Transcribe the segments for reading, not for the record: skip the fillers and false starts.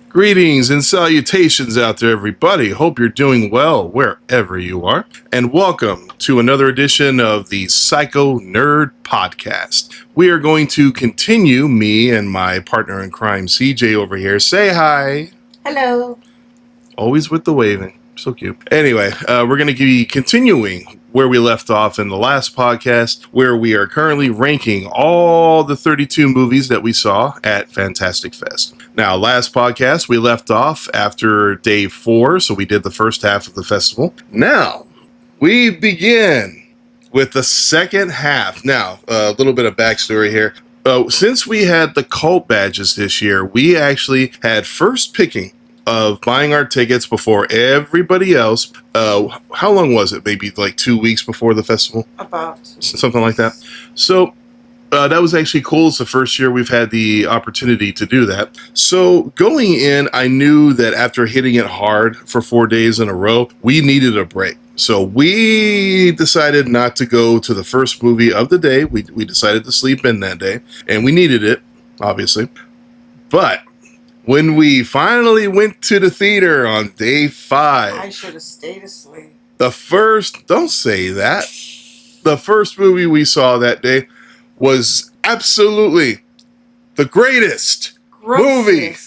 Greetings and salutations out there, everybody. Hope you're doing well wherever you are. And welcome to another edition of the Psycho Nerd Podcast. We are going to continue, me and my partner in crime, CJ over here. Say hi. Hello. Always with the waving. So cute. Anyway, we're going to be continuing where we left off in the last podcast, where we are currently ranking all the 32 movies that we saw at Fantastic Fest. Now, last podcast, we left off after day 4, so we did the first half of the festival. Now, we begin with the second half. Now, a little bit of backstory here. Since we had the cult badges this year, we actually had first picking of buying our tickets before everybody else. How long was it? Maybe like 2 weeks before the festival? About. Something like that. So that was actually cool. It's the first year we've had the opportunity to do that. So going in, I knew that after hitting it hard for 4 days in a row, we needed a break. So we decided not to go to the first movie of the day. We decided to sleep in that day, and we needed it, obviously. But when we finally went to the theater on day 5, I should have stayed asleep. don't say that. The first movie we saw that day was absolutely the greatest movie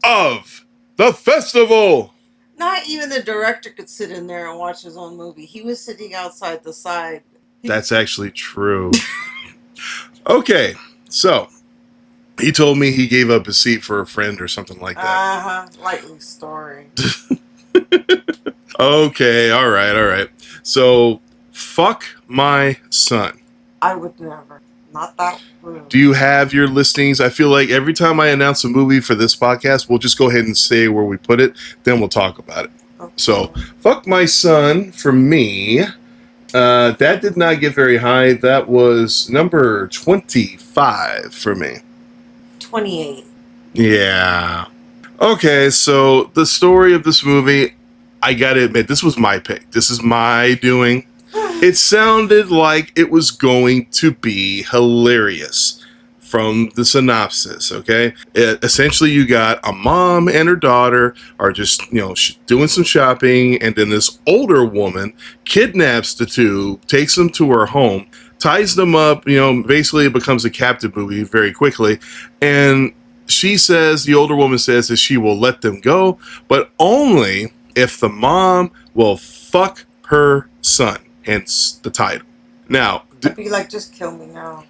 of the festival. Not even the director could sit in there and watch his own movie. He was sitting outside the side. That's actually true. Okay, so he told me he gave up his seat for a friend or something like that. Likely story. Okay, all right. So, fuck my son. I would never. Not that rude. Do you have your listings? I feel like every time I announce a movie for this podcast, we'll just go ahead and say where we put it, then we'll talk about it. Okay. So, fuck my son for me. That did not get very high. That was number 25 for me. 28. Yeah. Okay, so the story of this movie, I gotta admit, this was my pick. This is my doing. It sounded like it was going to be hilarious from the synopsis, okay? Essentially, you got a mom and her daughter are just, doing some shopping, and then this older woman kidnaps the two, takes them to her home, ties them up, basically it becomes a captive movie very quickly. And the older woman says that she will let them go, but only if the mom will fuck her son, hence the title. Now, I'd be like, just kill me now.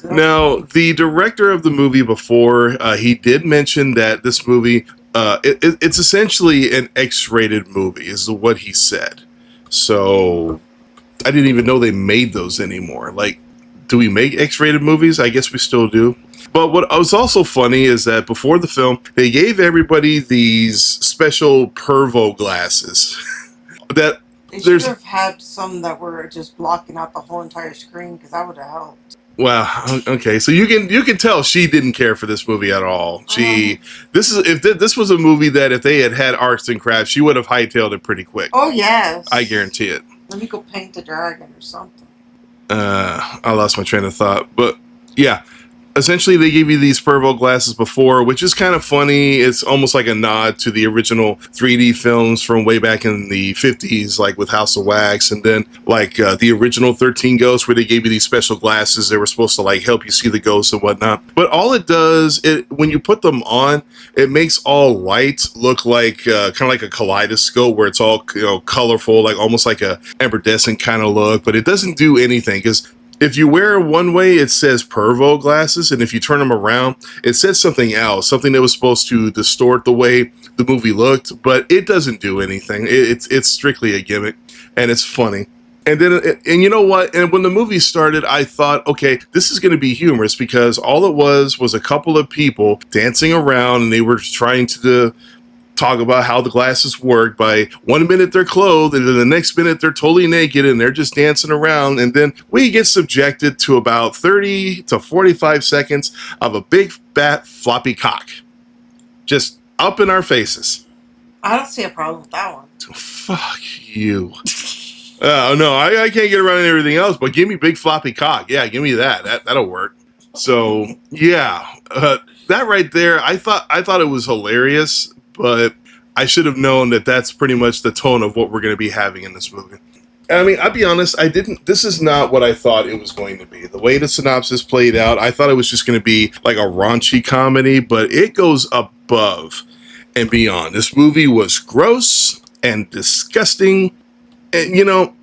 Now, the director of the movie before, he did mention that this movie, it's essentially an X-rated movie, is what he said. So I didn't even know they made those anymore. Like, do we make X-rated movies? I guess we still do. But what was also funny is that before the film, they gave everybody these special Pervo glasses. They should have had some that were just blocking out the whole entire screen, because that would have helped. Wow. Okay, so you can tell she didn't care for this movie at all. This was a movie that if they had arts and crafts, she would have hightailed it pretty quick. Oh yes, I guarantee it. Let me go paint the dragon or something. I lost my train of thought, but yeah. Essentially, they gave you these Pervo glasses before, which is kind of funny. It's almost like a nod to the original 3D films from way back in the 50s, like with House of Wax, and then like the original 13 Ghosts, where they gave you these special glasses. They were supposed to like help you see the ghosts and whatnot. But all it does, when you put them on, it makes all light look like kind of like a kaleidoscope, where it's all colorful, like almost like a iridescent kind of look. But it doesn't do anything, because if you wear one way, it says Pervo glasses, and if you turn them around, it says something else, something that was supposed to distort the way the movie looked, but it doesn't do anything. It's strictly a gimmick, and it's funny. And then, and you know what? And when the movie started, I thought, okay, this is going to be humorous, because all it was a couple of people dancing around, and they were trying to talk about how the glasses work. By 1 minute they're clothed, and then the next minute they're totally naked and they're just dancing around. And then we get subjected to about 30 to 45 seconds of a big fat floppy cock just up in our faces. I don't see a problem with that one. Fuck you. No, I can't get around everything else, but give me big floppy cock. Yeah, give me that. That'll work. So yeah, that right there, I thought it was hilarious, but I should have known that that's pretty much the tone of what we're going to be having in this movie. I mean, I'll be honest, I didn't. This is not what I thought it was going to be. The way the synopsis played out, I thought it was just going to be like a raunchy comedy, but it goes above and beyond. This movie was gross and disgusting. And, you know,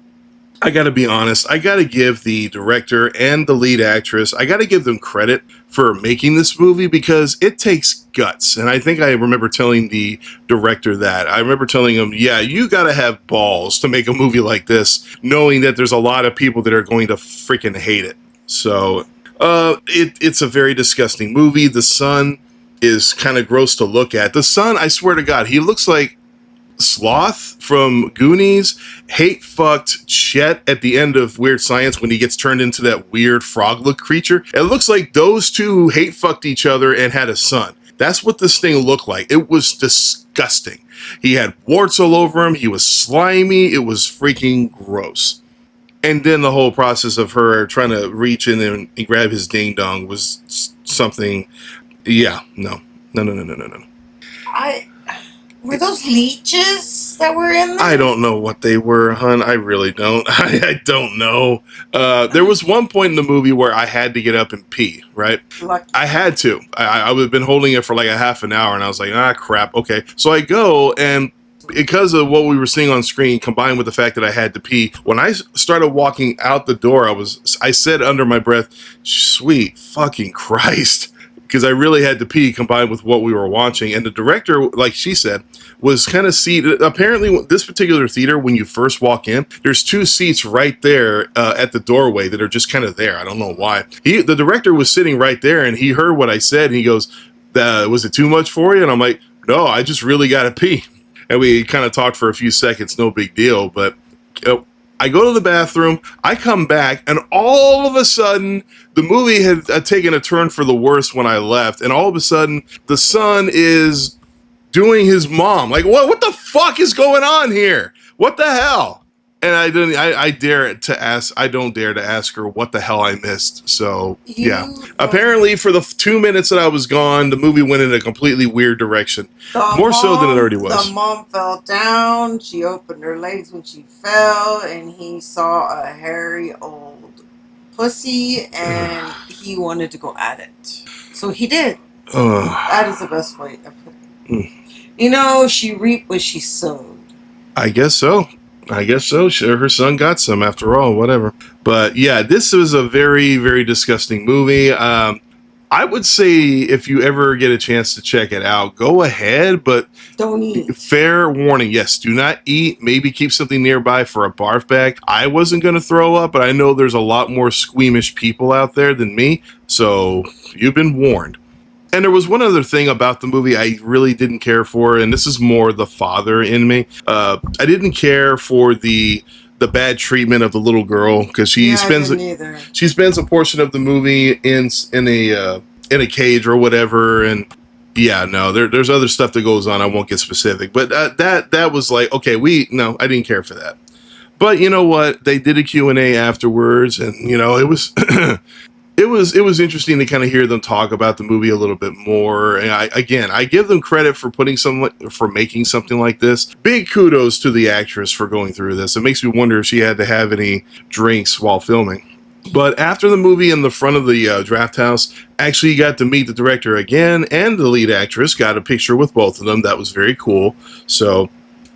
I got to be honest, I got to give the director and the lead actress, I got to give them credit for making this movie because it takes guts. And I think I remember telling the director that. I remember telling him, yeah, you got to have balls to make a movie like this, knowing that there's a lot of people that are going to freaking hate it. So it's a very disgusting movie. The son is kind of gross to look at. The son, I swear to God, he looks like Sloth from Goonies hate fucked Chet at the end of Weird Science when he gets turned into that weird frog look creature. It looks like those two hate fucked each other and had a son. That's what this thing looked like. It was disgusting. He had warts all over him. He was slimy. It was freaking gross. And then the whole process of her trying to reach in and grab his ding dong was something. Yeah, no. Were those leeches that were in there? I don't know what they were, hun. I really don't. I don't know. There was one point in the movie where I had to get up and pee, right? Lucky. I had to. I had been holding it for like a half an hour, and I was like, crap. Okay. So I go, and because of what we were seeing on screen, combined with the fact that I had to pee, when I started walking out the door, I said under my breath, sweet fucking Christ. Because I really had to pee combined with what we were watching. And the director, like she said, was kind of seated. Apparently, this particular theater, when you first walk in, there's two seats right there at the doorway that are just kind of there. I don't know why. The director was sitting right there, and he heard what I said, and he goes, was it too much for you? And I'm like, no, I just really got to pee. And we kind of talked for a few seconds, no big deal. But I go to the bathroom, I come back, and all of a sudden, the movie had taken a turn for the worse when I left, and all of a sudden, the son is doing his mom. Like, what the fuck is going on here? What the hell? And I don't dare to ask her what the hell I missed. So, yeah. Apparently, for the 2 minutes that I was gone, the movie went in a completely weird direction. More so than it already was. The mom fell down. She opened her legs when she fell, and he saw a hairy old pussy, and he wanted to go at it. So he did. That is the best way to put it. You know, she reaped what she sowed. I guess so. Sure, her son got some after all, whatever. But yeah, this was a very, very disgusting movie. I would say if you ever get a chance to check it out, go ahead, but don't eat. Fair warning, yes, do not eat. Maybe keep something nearby for a barf bag. I wasn't going to throw up, but I know there's a lot more squeamish people out there than me, so you've been warned. And there was one other thing about the movie I really didn't care for, and this is more the father in me. I didn't care for the bad treatment of the little girl because she spends a portion of the movie in a cage or whatever. And yeah, no, there's other stuff that goes on. I won't get specific, but that was like, okay, I didn't care for that. But you know what? They did a Q&A afterwards, and you know it was. It was interesting to kind of hear them talk about the movie a little bit more. And I give them credit for making something like this. Big kudos to the actress for going through this. It makes me wonder if she had to have any drinks while filming. But after the movie, in the front of the draft house, actually got to meet the director again, and the lead actress. Got a picture with both of them. That was very cool. So,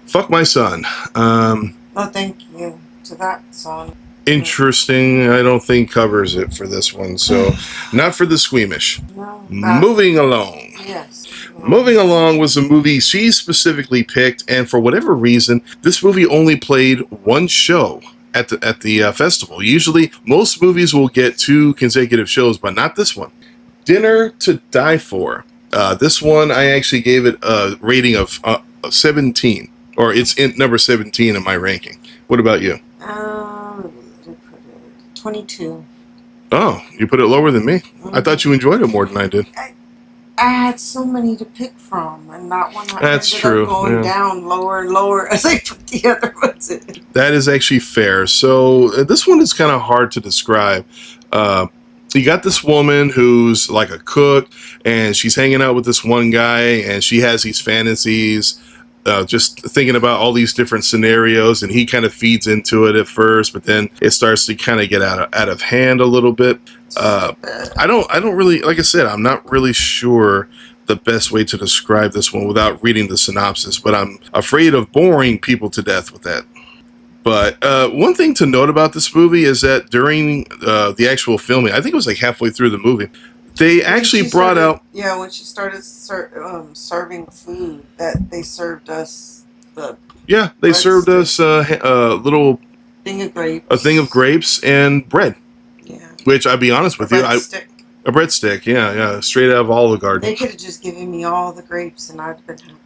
fuck my son. Well, thank you to that song. Interesting. I don't think covers it for this one, so not for the squeamish. No, Moving along. Yes. Moving along was a movie she specifically picked, and for whatever reason, this movie only played one show at the festival. Usually, most movies will get 2 consecutive shows, but not this one. Dinner to Die For. This one, I actually gave it a rating of 17, or it's in number 17 in my ranking. What about you? 22. Oh, you put it lower than me. I thought you enjoyed it more than I did. I had so many to pick from, and that one That's true. Going down lower and lower as I put the other ones in. That is actually fair. So this one is kind of hard to describe. you got this woman who's like a cook, and she's hanging out with this one guy, and she has these fantasies, just thinking about all these different scenarios, and he kind of feeds into it at first, but then it starts to kind of get out of hand a little bit. I don't really, like I said, I'm not really sure the best way to describe this one without reading the synopsis, but I'm afraid of boring people to death with that. But one thing to note about this movie is that during the actual filming, I think it was like halfway through the movie, they actually brought out. Yeah, when she started serving food, that they served us the. Yeah, they served us a little thing of grapes. A thing of grapes and bread. Yeah. Which, I'll be honest with you, a breadstick. Yeah, straight out of Olive Garden. They could have just given me all the grapes, and I'd have been happy.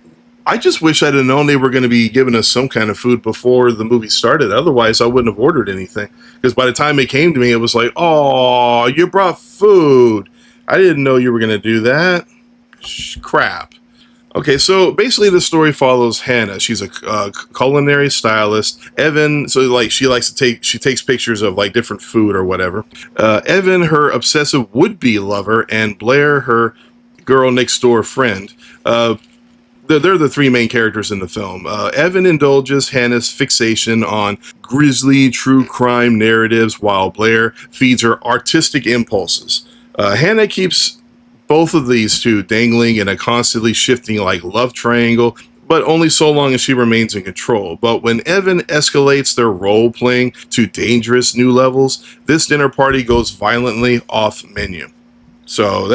I just wish I'd have known they were going to be giving us some kind of food before the movie started. Otherwise, I wouldn't have ordered anything. Because by the time it came to me, it was like, oh, you brought food. I didn't know you were going to do that. Crap. Okay, so basically the story follows Hannah. She's a culinary stylist. Evan, so like she takes pictures of like different food or whatever. Evan, her obsessive would-be lover, and Blair, her girl next door friend. They're the three main characters in the film. Evan indulges Hannah's fixation on grisly true crime narratives, while Blair feeds her artistic impulses. Hannah keeps both of these two dangling in a constantly shifting like love triangle, but only so long as she remains in control. But when Evan escalates their role playing to dangerous new levels, this dinner party goes violently off menu. So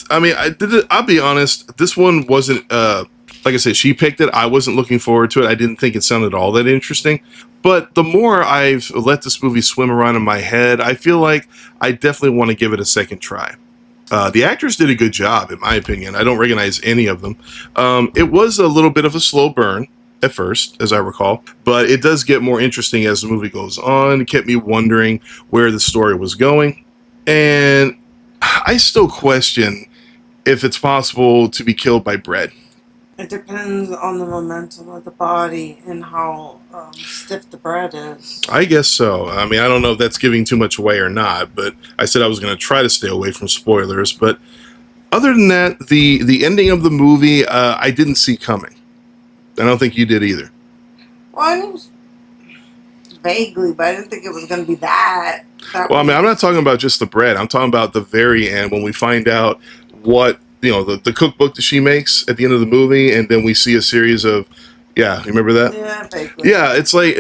I'll be honest, this one wasn't, like I said, she picked it. I wasn't looking forward to it. I didn't think it sounded all that interesting. But the more I've let this movie swim around in my head, I feel like I definitely want to give it a second try. The actors did a good job, in my opinion. I don't recognize any of them. It was a little bit of a slow burn at first, as I recall, but it does get more interesting as the movie goes on. It kept me wondering where the story was going. And I still question if it's possible to be killed by bread. It depends on the momentum of the body and how stiff the bread is. I guess so. I mean, I don't know if that's giving too much away or not, but I said I was going to try to stay away from spoilers. But other than that, the ending of the movie, I didn't see coming. I don't think you did either. Well, I mean, vaguely, but I didn't think it was going to be that. Well, I mean, I'm not talking about just the bread. I'm talking about the very end when we find out what, the cookbook that she makes at the end of the movie, and then we see a series of, you remember that? Yeah, vaguely. Yeah, it's like,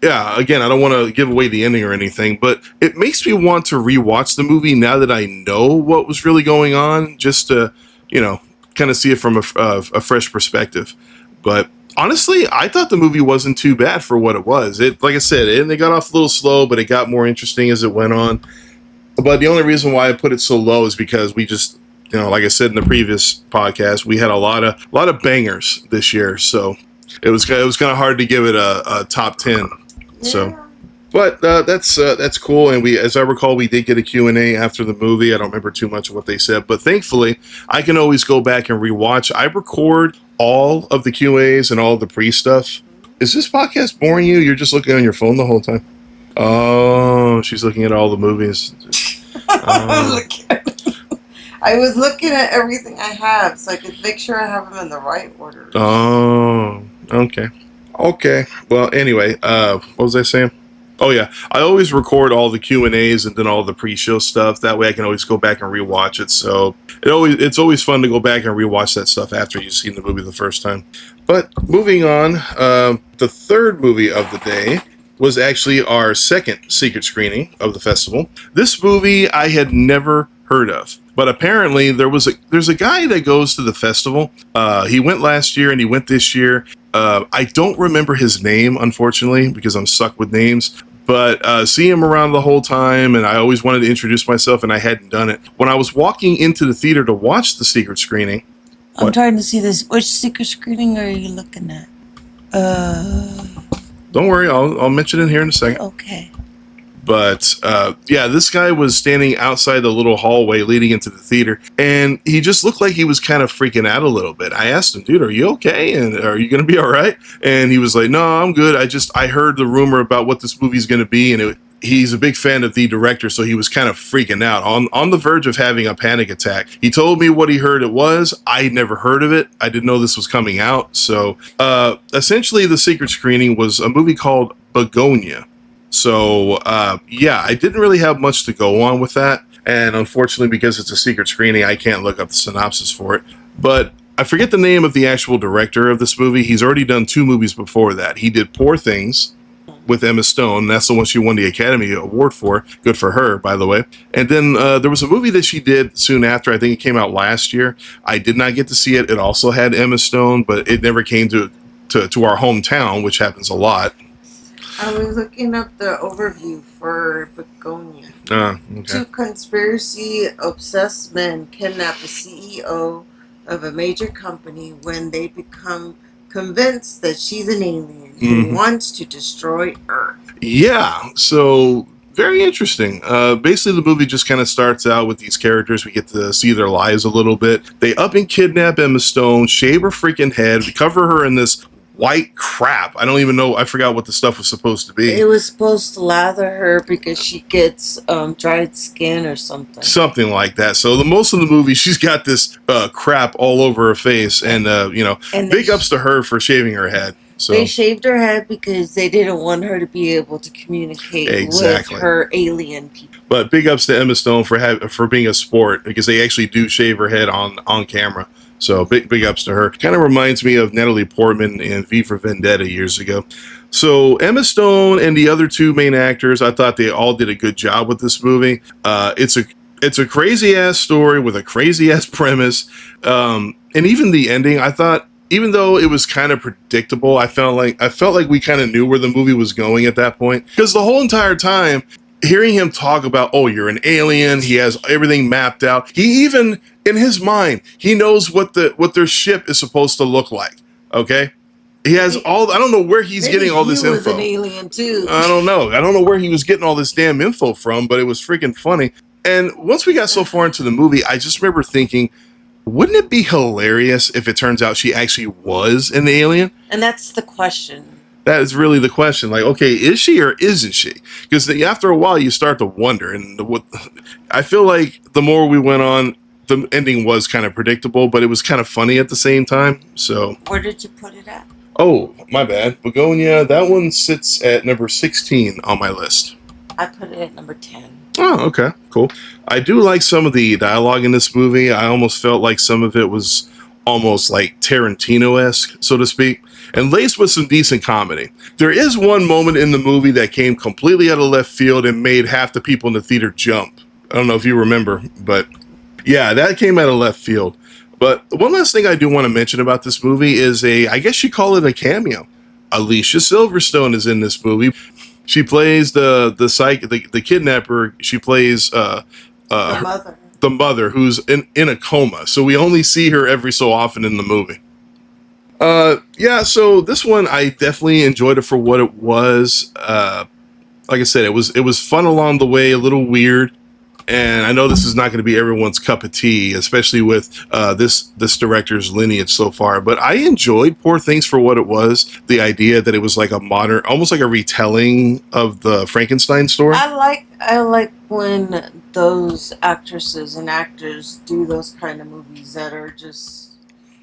again, I don't want to give away the ending or anything, but it makes me want to rewatch the movie now that I know what was really going on, just to, kind of see it from a fresh perspective. But honestly, I thought the movie wasn't too bad for what it was. It, like I said, it got off a little slow, but it got more interesting as it went on. But the only reason why I put it so low is because we just, like I said in the previous podcast, we had a lot of bangers this year, so it was kind of hard to give it a top 10. Yeah. So, but that's cool. And as I recall, we did get a Q&A after the movie. I don't remember too much of what they said, but thankfully, I can always go back and rewatch. I record all of the Q&As and all of the pre-stuff. Is this podcast boring you? You're just looking on your phone the whole time? Oh, she's looking at all the movies. I was looking at everything I have so I could make sure I have them in the right order. Oh, okay. Okay. Well, anyway, what was I saying? Oh, yeah. I always record all the Q&As and then all the pre-show stuff. That way I can always go back and rewatch it. So it's always fun to go back and rewatch that stuff after you've seen the movie the first time. But moving on, the third movie of the day was actually our second secret screening of the festival. This movie I had never heard of. But apparently there's a guy that goes to the festival. He went last year and he went this year. I don't remember his name, unfortunately, because I'm stuck with names. But see him around the whole time, and I always wanted to introduce myself, and I hadn't done it. When I was walking into the theater to watch the secret screening... I'm trying to see this. Which secret screening are you looking at? Don't worry, I'll mention it here in a second. Okay. But, this guy was standing outside the little hallway leading into the theater, and he just looked like he was kind of freaking out a little bit. I asked him, dude, are you okay? And are you going to be all right? And he was like, no, I'm good. I heard the rumor about what this movie's going to be, and he's a big fan of the director, so he was kind of freaking out, on the verge of having a panic attack. He told me what he heard it was. I had never heard of it. I didn't know this was coming out. So essentially, the secret screening was a movie called Bugonia. So yeah, I didn't really have much to go on with that. And unfortunately, because it's a secret screening, I can't look up the synopsis for it. But I forget the name of the actual director of this movie. He's already done 2 movies before that. He did Poor Things with Emma Stone. That's the one she won the Academy Award for. Good for her, by the way. And then there was a movie that she did soon after. I think it came out last year. I did not get to see it. It also had Emma Stone, but it never came to our hometown, which happens a lot. I was looking up the overview for Bugonia. Okay. 2 conspiracy-obsessed men kidnap the CEO of a major company when they become convinced that she's an alien who wants to destroy Earth. Yeah, so very interesting. Basically, the movie just kind of starts out with these characters. We get to see their lives a little bit. They up and kidnap Emma Stone, shave her freaking head, cover her in this white crap. I don't even know. I forgot what the stuff was supposed to be. It was supposed to lather her because she gets dried skin or something. Something like that. So the most of the movie, she's got this crap all over her face, and big ups to her for shaving her head. So they shaved her head because they didn't want her to be able to communicate with her alien people. But big ups to Emma Stone for being a sport, because they actually do shave her head on camera. So big ups to her. Kind of reminds me of Natalie Portman in V for Vendetta years ago. So Emma Stone and the other 2 main actors, I thought they all did a good job with this movie. It's a crazy ass story with a crazy ass premise, and even the ending, I thought, even though it was kind of predictable, I felt like we kind of knew where the movie was going at that point, because the whole entire time, hearing him talk about, oh, you're an alien, he has everything mapped out. He even, in his mind, he knows what their ship is supposed to look like. Okay, he has all. I don't know where he's getting all this info. He was an alien too. I don't know. I don't know where he was getting all this damn info from, but it was freaking funny. And once we got so far into the movie, I just remember thinking, wouldn't it be hilarious if it turns out she actually was an alien? And that's the question. That is really the question. Like, okay, is she or isn't she? Because after a while, you start to wonder. And I feel like the more we went on, the ending was kind of predictable, but it was kind of funny at the same time. So, where did you put it at? Oh, my bad. Bugonia, that one sits at number 16 on my list. I put it at number 10. Oh, okay, cool. I do like some of the dialogue in this movie. I almost felt like some of it was almost like Tarantino-esque, so to speak, and laced with some decent comedy. There is one moment in the movie that came completely out of left field and made half the people in the theater jump. I don't know if you remember, but yeah, that came out of left field. But one last thing I do want to mention about this movie is I guess you call it a cameo. Alicia Silverstone is in this movie. She plays the kidnapper. She plays the mother. The mother, who's in a coma. So we only see her every so often in the movie. Yeah, so this one, I definitely enjoyed it for what it was. Like I said, it was fun along the way, a little weird. And I know this is not going to be everyone's cup of tea, especially with this director's lineage so far. But I enjoyed Poor Things for what it was. The idea that it was like a modern, almost like a retelling of the Frankenstein story. I like when those actresses and actors do those kind of movies that are just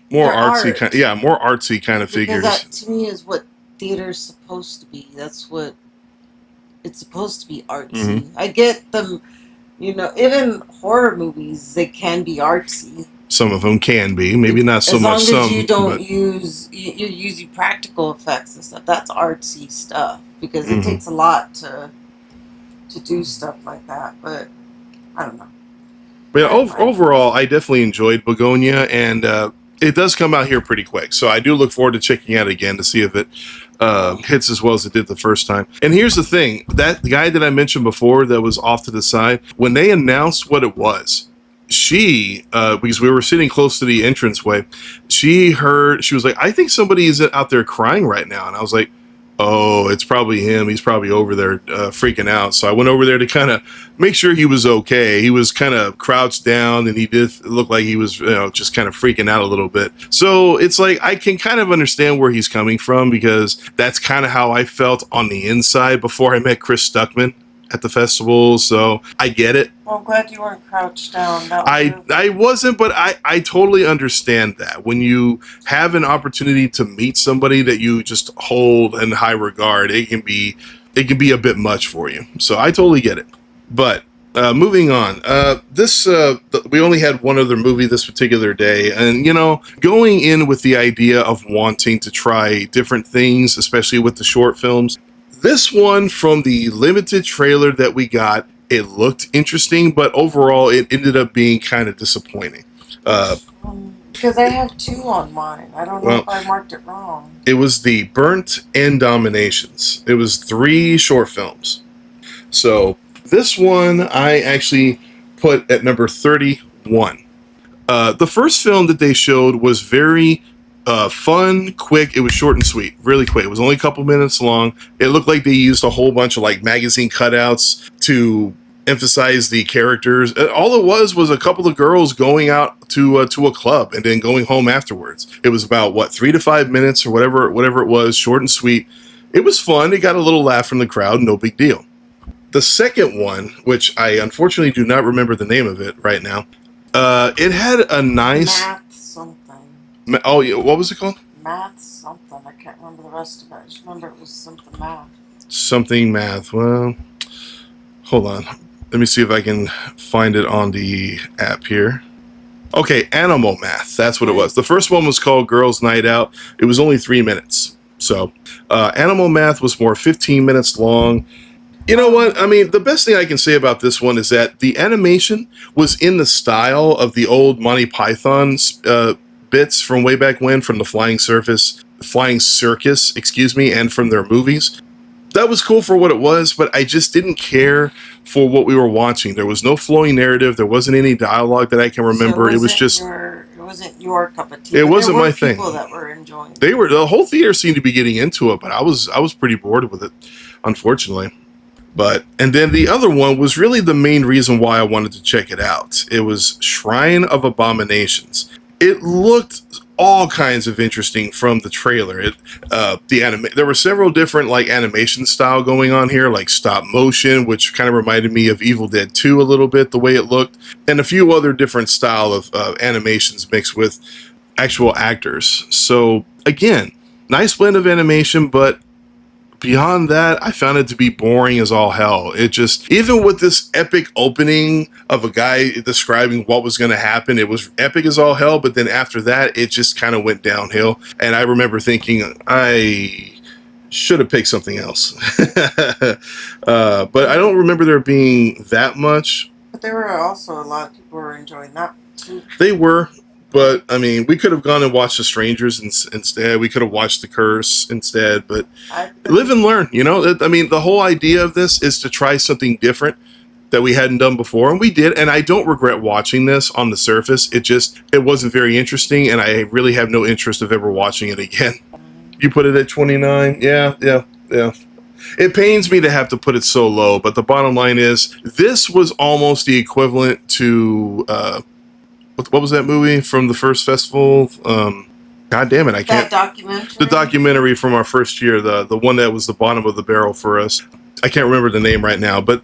more artsy, more artsy kind of figures. Because that, to me, is what theater's supposed to be. That's what it's supposed to be, artsy. Mm-hmm. I get them. You know, even horror movies, they can be artsy. Some of them can be, maybe not so much. As long as you don't you're using practical effects and stuff. That's artsy stuff, because it takes a lot to do stuff like that. But I don't know. But overall, I definitely enjoyed Bugonia, and it does come out here pretty quick. So I do look forward to checking it out again to see if it hits as well as it did the first time. And here's the thing, that guy that I mentioned before that was off to the side, when they announced what it was, she, because we were sitting close to the entranceway, she was like, I think somebody is out there crying right now. And I was like, oh, it's probably him. He's probably over there freaking out. So I went over there to kind of make sure he was okay. He was kind of crouched down, and he did look like he was, just kind of freaking out a little bit. So it's like, I can kind of understand where he's coming from, because that's kind of how I felt on the inside before I met Chris Stuckman. at the festival, so I get it. Well, I'm glad you weren't crouched down. That I wasn't, but I totally understand that. When you have an opportunity to meet somebody that you just hold in high regard, it can be a bit much for you. So I totally get it. But moving on, we only had one other movie this particular day, and going in with the idea of wanting to try different things, especially with the short films. This one, from the limited trailer that we got, it looked interesting, but overall it ended up being kind of disappointing. Because I have 2 on mine. I don't know if I marked it wrong. It was the Burnt ENDominations. It was 3 short films. So this one I actually put at number 31. The first film that they showed was very fun, quick. It was short and sweet, really quick. It was only a couple minutes long. It looked like they used a whole bunch of like magazine cutouts to emphasize the characters. All it was a couple of girls going out to a club and then going home afterwards. It was about 3 to 5 minutes or whatever it was, short and sweet. It was fun. It got a little laugh from the crowd, no big deal. The second one, which I unfortunately do not remember the name of it right now, it had a nice Math something. Oh, yeah, what was it called? Math something. I can't remember the rest of it. I just remember it was something math. Something math. Well, hold on. Let me see if I can find it on the app here. Okay, Animal Math. That's what it was. The first one was called Girls Night Out. It was only 3 minutes. So, Animal Math was more 15 minutes long. You know what? I mean, the best thing I can say about this one is that the animation was in the style of the old Monty Python bits from way back when, from the Flying Circus, and from their movies. That was cool for what it was, but I just didn't care for what we were watching. There was no flowing narrative. There wasn't any dialogue that I can remember. So it was just... It wasn't your cup of tea. It wasn't my thing. People that were enjoying it. The whole theater seemed to be getting into it, but I was pretty bored with it, unfortunately. And then the other one was really the main reason why I wanted to check it out. It was Shrine of Abominations. It looked all kinds of interesting from the trailer. There were several different like animation style going on here, like stop motion, which kind of reminded me of Evil Dead 2 a little bit, the way it looked, and a few other different style of animations mixed with actual actors. So again, nice blend of animation, but beyond that, I found it to be boring as all hell. It just, even with this epic opening of a guy describing what was going to happen, it was epic as all hell, but then after that, it just kind of went downhill. And I remember thinking, I should have picked something else. But I don't remember there being that much. But there were also a lot of people who were enjoying that too. They were. But, I mean, we could have gone and watched The Strangers instead. We could have watched The Curse instead. But live and learn, I mean, the whole idea of this is to try something different that we hadn't done before. And we did. And I don't regret watching this on the surface. It wasn't very interesting. And I really have no interest of ever watching it again. You put it at 29? Yeah. It pains me to have to put it so low. But the bottom line is, this was almost the equivalent to... what was that movie from the first festival? God damn it, I can't. That documentary? The documentary from our first year, the one that was the bottom of the barrel for us. I can't remember the name right now, but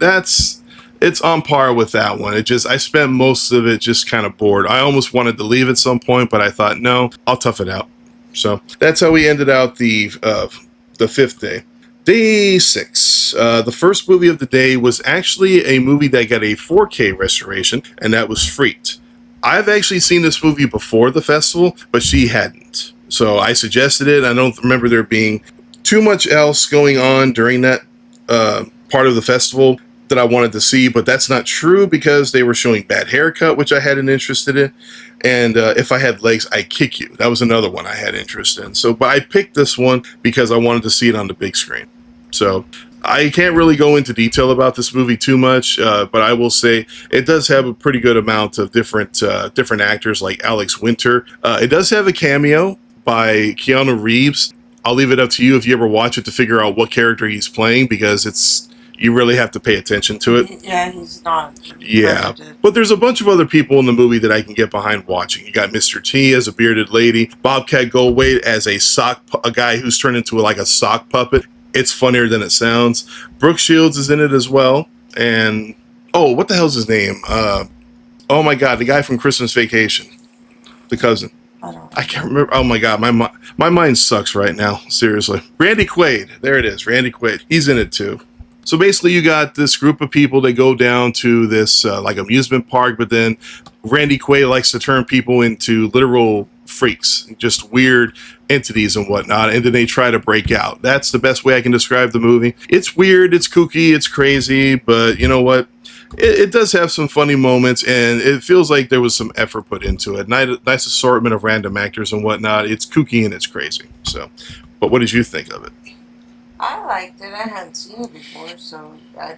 it's on par with that one. I spent most of it just kind of bored. I almost wanted to leave at some point, but I thought, no, I'll tough it out. So that's how we ended out the 5th day. Day 6. The first movie of the day was actually a movie that got a 4K restoration, and that was Freaked. I've actually seen this movie before the festival, but she hadn't. So I suggested it. I don't remember there being too much else going on during that part of the festival that I wanted to see, but that's not true because they were showing Bad Haircut, which I had an interest in, and If I Had Legs, I'd Kick You. That was another one I had interest in. But I picked this one because I wanted to see it on the big screen. So I can't really go into detail about this movie too much, but I will say it does have a pretty good amount of different actors like Alex Winter. It does have a cameo by Keanu Reeves. I'll leave it up to you if you ever watch it to figure out what character he's playing, because you really have to pay attention to it. Yeah, he's not. Yeah, but there's a bunch of other people in the movie that I can get behind watching. You got Mr. T as a bearded lady, Bobcat Goldthwait as a guy who's turned into like a sock puppet. It's funnier than it sounds. Brooke Shields is in it as well. and oh, what the hell's his name? Oh my God, the guy from Christmas Vacation, the cousin. I can't remember. Oh my God, my mind sucks right now. Seriously, Randy Quaid. There it is, Randy Quaid. He's in it too. So basically, you got this group of people that go down to this like amusement park, but then Randy Quaid likes to turn people into literal freaks, just weird entities and whatnot, and then they try to break out. That's the best way I can describe the movie. It's weird, it's kooky, it's crazy, but you know what? It does have some funny moments, and it feels like there was some effort put into it. Nice assortment of random actors and whatnot. It's kooky and it's crazy. So, but what did you think of it? I liked it. I hadn't seen it before, so I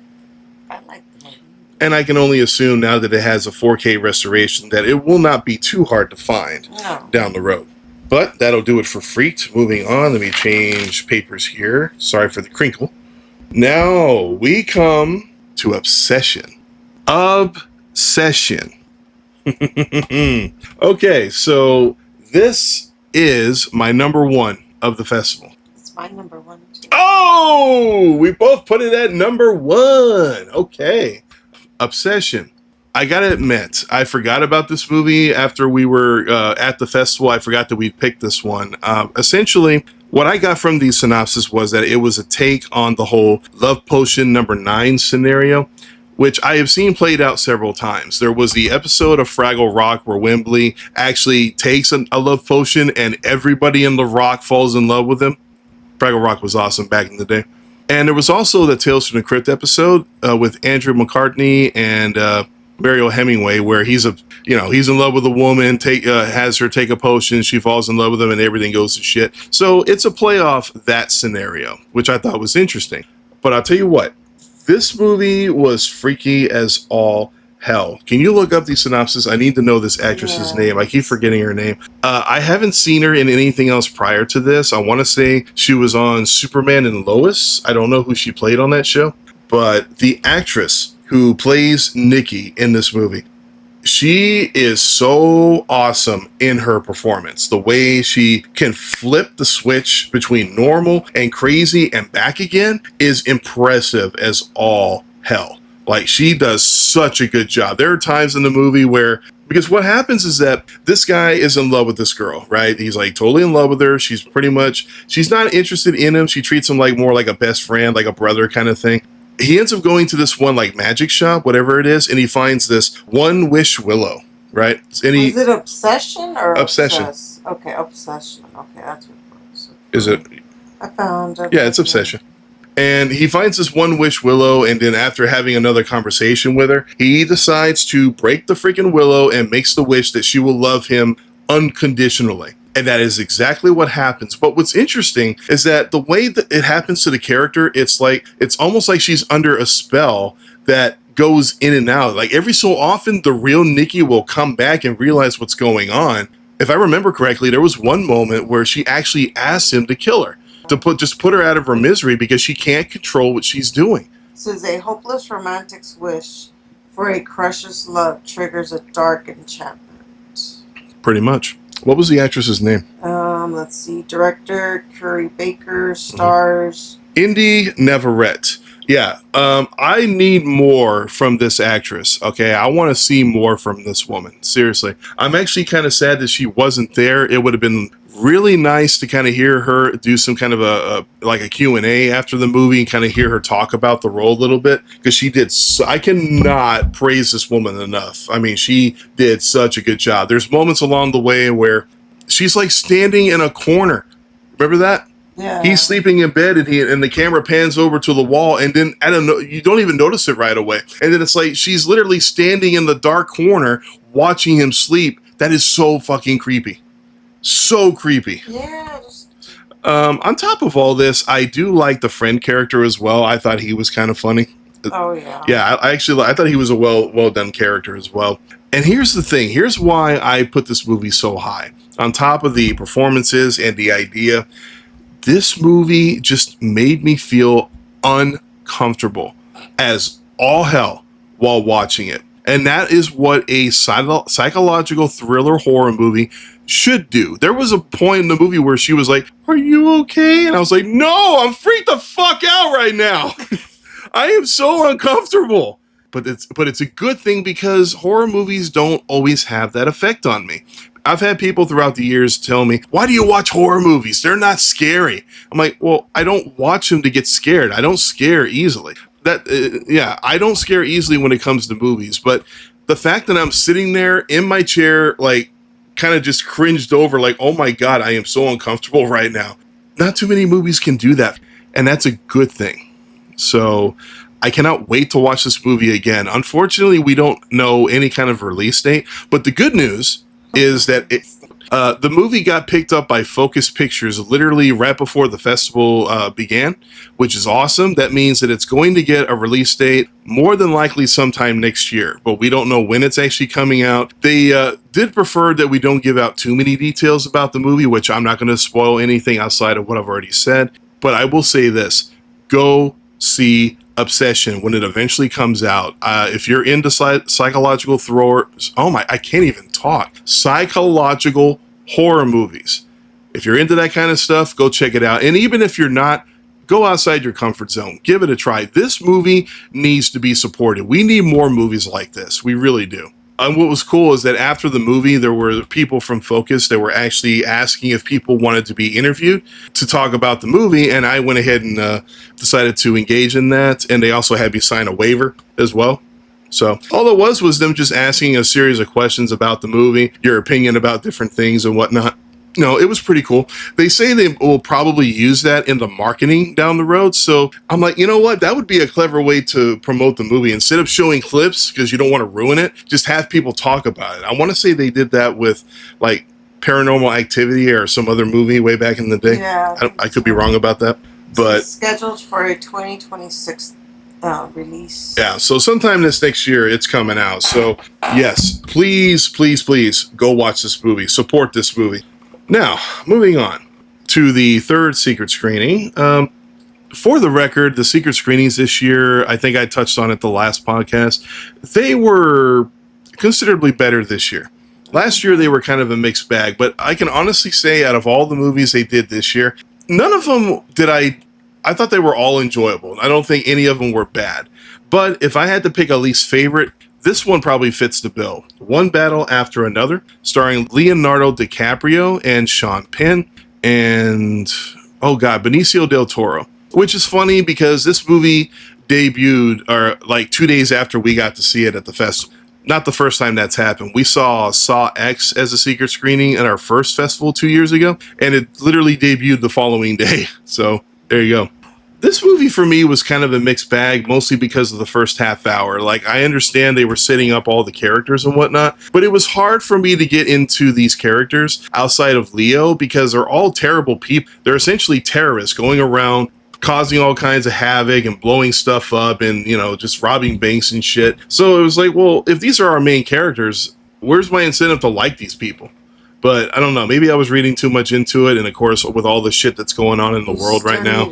liked the movie. And I can only assume now that it has a 4K restoration that it will not be too hard to find down the road. But that'll do it for Freaked. Moving on, let me change papers here. Sorry for the crinkle. Now we come to Obsession. Obsession. Okay, so this is my number one of the festival. It's my number one too. Oh, we both put it at number one. Okay. Obsession. I gotta admit, I forgot about this movie after we were at the festival. I forgot that we picked this one. Essentially, what I got from the synopsis was that it was a take on the whole Love Potion number 9 scenario, which I have seen played out several times. There was the episode of Fraggle Rock where Wembley actually takes a love potion and everybody in the rock falls in love with him. Fraggle Rock was awesome back in the day. And there was also the Tales from the Crypt episode with Andrew McCartney and Mariel Hemingway, where he's in love with a woman, has her take a potion, she falls in love with him, and everything goes to shit. So it's a play off that scenario, which I thought was interesting. But I'll tell you what, this movie was freaky as all hell. Can you look up the synopsis? I need to know this actress's name. I keep forgetting her name. I haven't seen her in anything else prior to this. I want to say she was on Superman and Lois. I don't know who she played on that show. But the actress who plays Nikki in this movie, she is so awesome in her performance. The way she can flip the switch between normal and crazy and back again is impressive as all hell. Like, she does such a good job. There are times in the movie where, because what happens is that this guy is in love with this girl, right? He's like totally in love with her. She's not interested in him. She treats him like more like a best friend, like a brother kind of thing. He ends up going to this one like magic shop, whatever it is, and he finds this one wish willow, right? And is it Obsession or Obsession? Obsess? Okay, Obsession. Okay, that's what it was. Is it? I found it. Yeah, it's Obsession. And he finds this one wish willow, and then after having another conversation with her, he decides to break the freaking willow and makes the wish that she will love him unconditionally. And that is exactly what happens. But what's interesting is that the way that it happens to the character, it's almost like she's under a spell that goes in and out. Like every so often, the real Nikki will come back and realize what's going on. If I remember correctly, there was one moment where she actually asked him to kill her, to put her out of her misery because she can't control what she's doing. This is a hopeless romantic's wish for a crush's love triggers a dark enchantment. Pretty much. What was the actress's name? Let's see. Director Curry Baker, stars Indy Neverett. Yeah, I need more from this actress, okay? I want to see more from this woman, seriously. I'm actually kind of sad that she wasn't there. It would have been really nice to kind of hear her do some kind of a Q&A after the movie and kind of hear her talk about the role a little bit, because she did I cannot praise this woman enough. I mean, she did such a good job. There's moments along the way where she's like standing in a corner. Remember that? Yeah. He's sleeping in bed and the camera pans over to the wall, and then I don't know, you don't even notice it right away. And then it's like she's literally standing in the dark corner watching him sleep. That is so fucking creepy. So creepy. Yeah. On top of all this, I do like the friend character as well. I thought he was kind of funny. Oh yeah. Yeah, I thought he was a well done character as well. And here's the thing. Here's why I put this movie so high. On top of the performances and the idea, this movie just made me feel uncomfortable as all hell while watching it. And that is what a psychological thriller horror movie should do. There was a point in the movie where she was like, "Are you okay?" And I was like, "No, I'm freaked the fuck out right now." I am so uncomfortable. But it's a good thing because horror movies don't always have that effect on me. I've had people throughout the years tell me, "Why do you watch horror movies? They're not scary." I'm like, "Well, I don't watch them to get scared. I don't scare easily." I don't scare easily when it comes to movies, but the fact that I'm sitting there in my chair, like, kind of just cringed over, like, "Oh my God, I am so uncomfortable right now." Not too many movies can do that, and that's a good thing. So I cannot wait to watch this movie again. Unfortunately, we don't know any kind of release date, but the good news is that the movie got picked up by Focus Pictures literally right before the festival began, which is awesome. That means that it's going to get a release date more than likely sometime next year, but we don't know when it's actually coming out. They did prefer that we don't give out too many details about the movie, which I'm not going to spoil anything outside of what I've already said, but I will say this. Go see Obsession when it eventually comes out. If you're into psychological thrillers, I can't even talk. Psychological horror movies. If you're into that kind of stuff, go check it out. And even if you're not, go outside your comfort zone. Give it a try. This movie needs to be supported. We need more movies like this. We really do. And what was cool is that after the movie, there were people from Focus that were actually asking if people wanted to be interviewed to talk about the movie, and I went ahead and decided to engage in that, and they also had me sign a waiver as well. So all it was them just asking a series of questions about the movie, your opinion about different things and whatnot. No, it was pretty cool. They say they will probably use that in the marketing down the road. So I'm like, you know what? That would be a clever way to promote the movie. Instead of showing clips, because you don't want to ruin it, just have people talk about it. I want to say they did that with like Paranormal Activity or some other movie way back in the day. Yeah, I could be wrong about that. But it's scheduled for a 2026 release. Yeah, so sometime this next year, it's coming out. So yes, please, please, please go watch this movie. Support this movie. Now, moving on to the third secret screening. For the record, the secret screenings this year, I think I touched on it the last podcast, they were considerably better this year. Last year, they were kind of a mixed bag, but I can honestly say out of all the movies they did this year, none of them did I thought they were all enjoyable. I don't think any of them were bad. But if I had to pick a least favorite, this one probably fits the bill. One Battle After Another, starring Leonardo DiCaprio and Sean Penn and, Benicio del Toro. Which is funny because this movie debuted like 2 days after we got to see it at the festival. Not the first time that's happened. We saw X as a secret screening at our first festival 2 years ago, and it literally debuted the following day. So there you go. This movie for me was kind of a mixed bag, mostly because of the first half hour. Like, I understand they were setting up all the characters and whatnot, but it was hard for me to get into these characters outside of Leo because they're all terrible people. They're essentially terrorists going around causing all kinds of havoc and blowing stuff up and, just robbing banks and shit. So it was like, well, if these are our main characters, where's my incentive to like these people? But I don't know. Maybe I was reading too much into it. And of course, with all the shit that's going on in the world right now,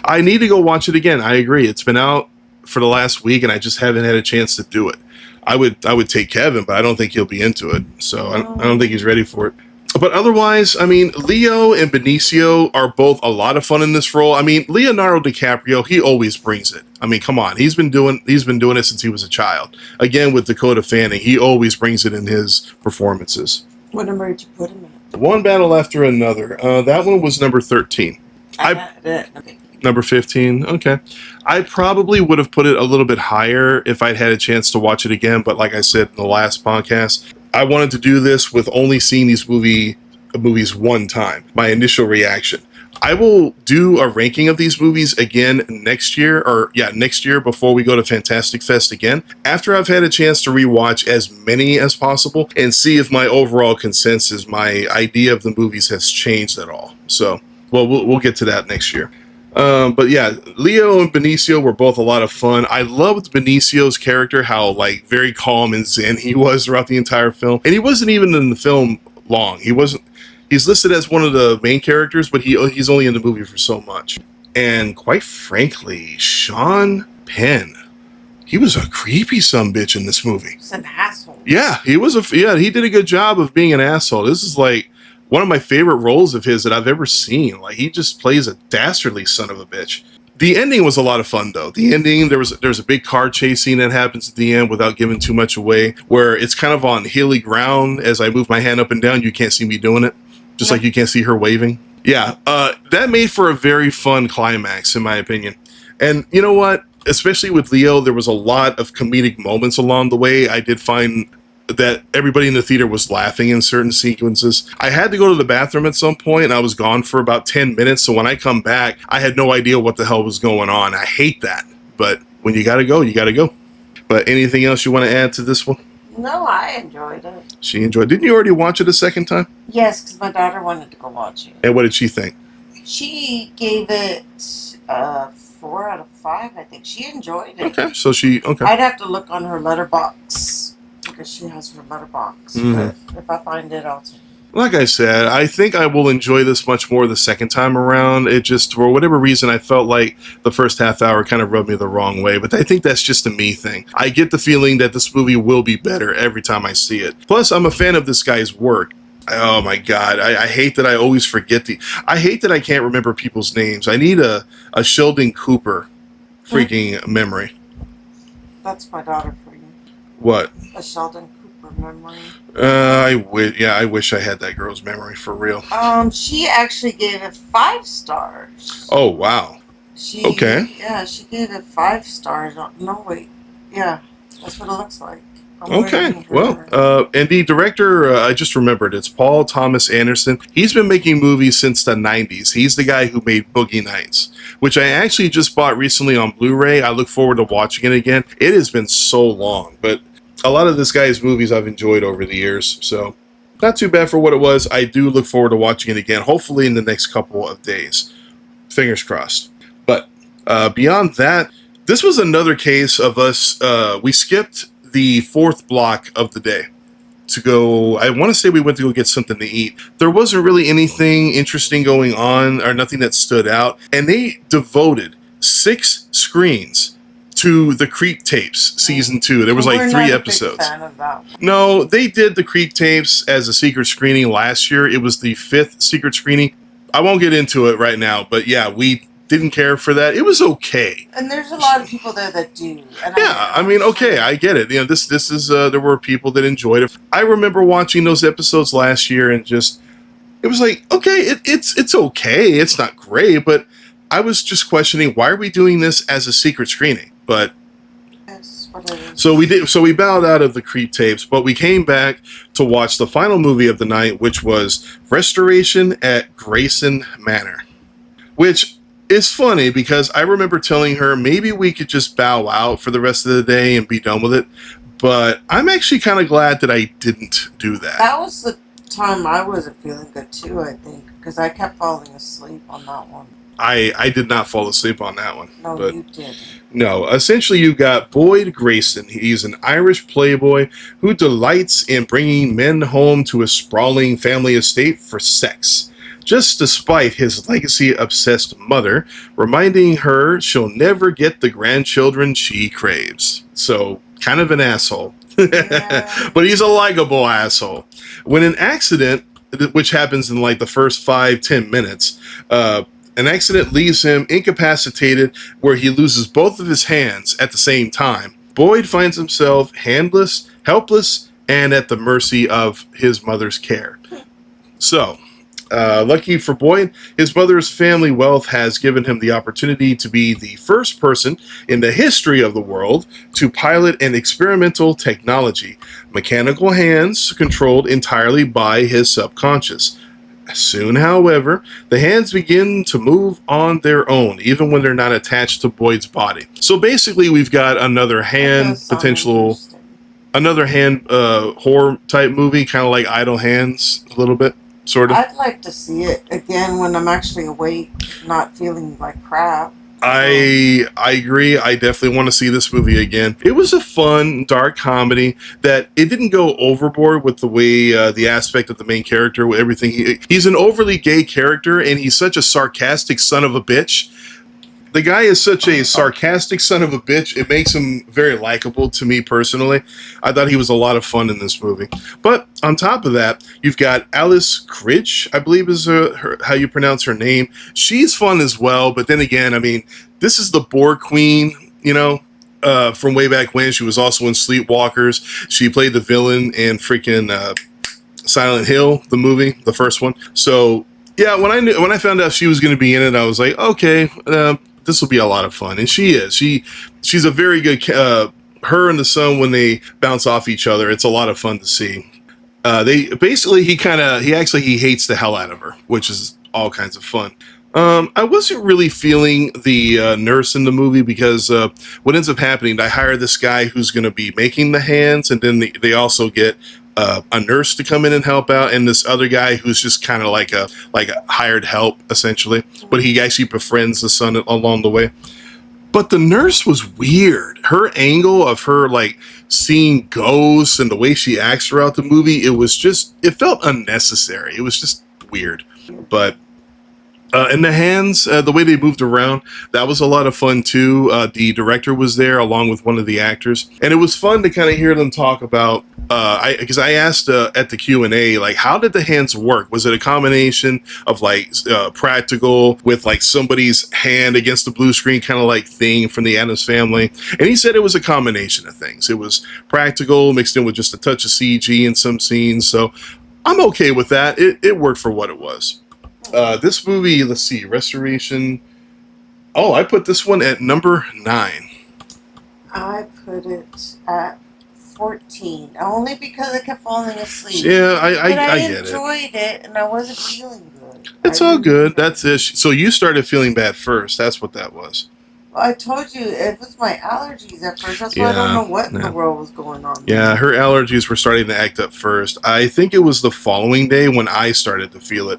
I need to go watch it again. I agree. It's been out for the last week and I just haven't had a chance to do it. I would take Kevin, but I don't think he'll be into it. So I don't think he's ready for it. But otherwise, Leo and Benicio are both a lot of fun in this role. Leonardo DiCaprio, he always brings it. Come on. He's been doing it since he was a child. Again, with Dakota Fanning, he always brings it in his performances. What number did you put him in? One Battle After Another. That one was number 13. Okay. Number 15. Okay. I probably would have put it a little bit higher if I'd had a chance to watch it again. But like I said in the last podcast, I wanted to do this with only seeing these movies one time. My initial reaction. I will do a ranking of these movies again next year before we go to Fantastic Fest again, after I've had a chance to rewatch as many as possible and see if my overall consensus, my idea of the movies has changed at all. So, we'll get to that next year. But yeah, Leo and Benicio were both a lot of fun. I loved Benicio's character, how very calm and zen he was throughout the entire film. And he wasn't even in the film long. He's listed as one of the main characters, but he's only in the movie for so much. And quite frankly, Sean Penn, he was a creepy sumbitch in this movie. He's an asshole. Yeah, he did a good job of being an asshole. This is one of my favorite roles of his that I've ever seen. He just plays a dastardly son of a bitch. The ending was a lot of fun, though. The ending, there's a big car chase scene that happens at the end without giving too much away, where it's kind of on hilly ground. As I move my hand up and down, you can't see me doing it, just like you can't see her waving. Yeah, that made for a very fun climax, in my opinion. And you know what? Especially with Leo, there was a lot of comedic moments along the way. I did find that everybody in the theater was laughing in certain sequences. I had to go to the bathroom at some point, and I was gone for about 10 minutes. So when I come back, I had no idea what the hell was going on. I hate that. But when you gotta go, you gotta go. But anything else you want to add to this one? No, I enjoyed it. She enjoyed. Didn't you already watch it a second time? Yes, because my daughter wanted to go watch it. And what did she think? She gave it 4 out of 5, I think. She enjoyed it. Okay, so okay. I'd have to look on her letterbox because she has her letterbox. But if I find it, I'll tell you. Like I said, I think I will enjoy this much more the second time around. It just, for whatever reason, I felt like the first half hour kind of rubbed me the wrong way. But I think that's just a me thing. I get the feeling that this movie will be better every time I see it. Plus, I'm a fan of this guy's work. Oh my God. I hate that I always forget I hate that I can't remember people's names. I need a Sheldon Cooper freaking memory. That's my daughter for you. What? A Sheldon Cooper memory. I wish I had that girl's memory for real. She actually gave it 5 stars. Oh, wow. Okay. Yeah, she gave it 5 stars. No, wait. Yeah, that's what it looks like. Okay, well, and the director, I just remembered, it's Paul Thomas Anderson. He's been making movies since the 90s. He's the guy who made Boogie Nights, which I actually just bought recently on Blu-ray. I look forward to watching it again. It has been so long, but a lot of this guy's movies I've enjoyed over the years, so not too bad for what it was. I do look forward to watching it again, hopefully in the next couple of days. Fingers crossed. But beyond that, this was another case of us, we skipped the 4th block of the day to go. I want to say we went to go get something to eat. There wasn't really anything interesting going on or nothing that stood out. And they devoted 6 screens to the Creep Tapes season 2. There was like 3 episodes. Fan of that one. No, they did the Creep Tapes as a secret screening last year. It was the 5th secret screening. I won't get into it right now, but yeah, we didn't care for that. It was okay. And there's a lot of people there that do. And yeah, I mean, okay, I get it. You know, this is there were people that enjoyed it. I remember watching those episodes last year and just it was like, okay, it's okay. It's not great, but I was just questioning, why are we doing this as a secret screening? But that's what it is. so we bowed out of the Creep Tapes, but we came back to watch the final movie of the night, which was Restoration at Grayson Manor, which it's funny because I remember telling her maybe we could just bow out for the rest of the day and be done with it. But I'm actually kind of glad that I didn't do that. That was the time I wasn't feeling good too, I think, because I kept falling asleep on that one. I did not fall asleep on that one. No, but you didn't. No, essentially you got Boyd Grayson. He's an Irish playboy who delights in bringing men home to a sprawling family estate for sex, just despite his legacy-obsessed mother reminding her she'll never get the grandchildren she craves. So, kind of an asshole. Yeah. But he's a likable asshole. When an accident, which happens in like the first 5-10 minutes, an accident leaves him incapacitated where he loses both of his hands at the same time. Boyd finds himself handless, helpless, and at the mercy of his mother's care. So, lucky for Boyd, his mother's family wealth has given him the opportunity to be the first person in the history of the world to pilot an experimental technology, mechanical hands controlled entirely by his subconscious. Soon, however, the hands begin to move on their own, even when they're not attached to Boyd's body. So basically, we've got another hand horror type movie, kind of like Idle Hands, a little bit, sort of. I'd like to see it again when I'm actually awake, not feeling like crap. I agree. I definitely want to see this movie again. It was a fun, dark comedy that it didn't go overboard with the way the aspect of the main character, everything. He's an overly gay character, and he's such a sarcastic son of a bitch The guy is such a sarcastic son of a bitch. It makes him very likable to me personally. I thought he was a lot of fun in this movie. But on top of that, you've got Alice Critch, I believe is how you pronounce her name. She's fun as well. But then again, I mean, this is the Boar Queen, you know, from way back when. She was also in Sleepwalkers. She played the villain in freaking Silent Hill, the movie, the first one. So yeah, when I found out she was going to be in it, I was like, okay, this will be a lot of fun. And she is. She's a very good. Her and the son, when they bounce off each other, it's a lot of fun to see. They basically he hates the hell out of her, which is all kinds of fun. I wasn't really feeling the nurse in the movie because what ends up happening, I hire this guy who's going to be making the hands, and then they also get a nurse to come in and help out, and this other guy who's just kind of like a hired help essentially, but he actually befriends the son along the way. But the nurse was weird. Her angle of her like seeing ghosts and the way she acts throughout the movie, it felt unnecessary. It was just weird. But and the hands, the way they moved around, that was a lot of fun too. The director was there along with one of the actors, and it was fun to kind of hear them talk about. Because I asked at the Q&A, like, how did the hands work? Was it a combination of like practical with like somebody's hand against the blue screen, kind of like thing from the Addams Family? And he said it was a combination of things. It was practical mixed in with just a touch of CG in some scenes. So I'm okay with that. It worked for what it was. This movie, let's see, restoration. Oh, I put this one at number 9. I put it at 14, only because I kept falling asleep. Yeah, I get it. I enjoyed it, and I wasn't feeling good. It's all good. That's it. So you started feeling bad first. That's what that was. Well, I told you it was my allergies at first. That's why I don't know what in the world was going on. Yeah, her allergies were starting to act up first. I think it was the following day when I started to feel it.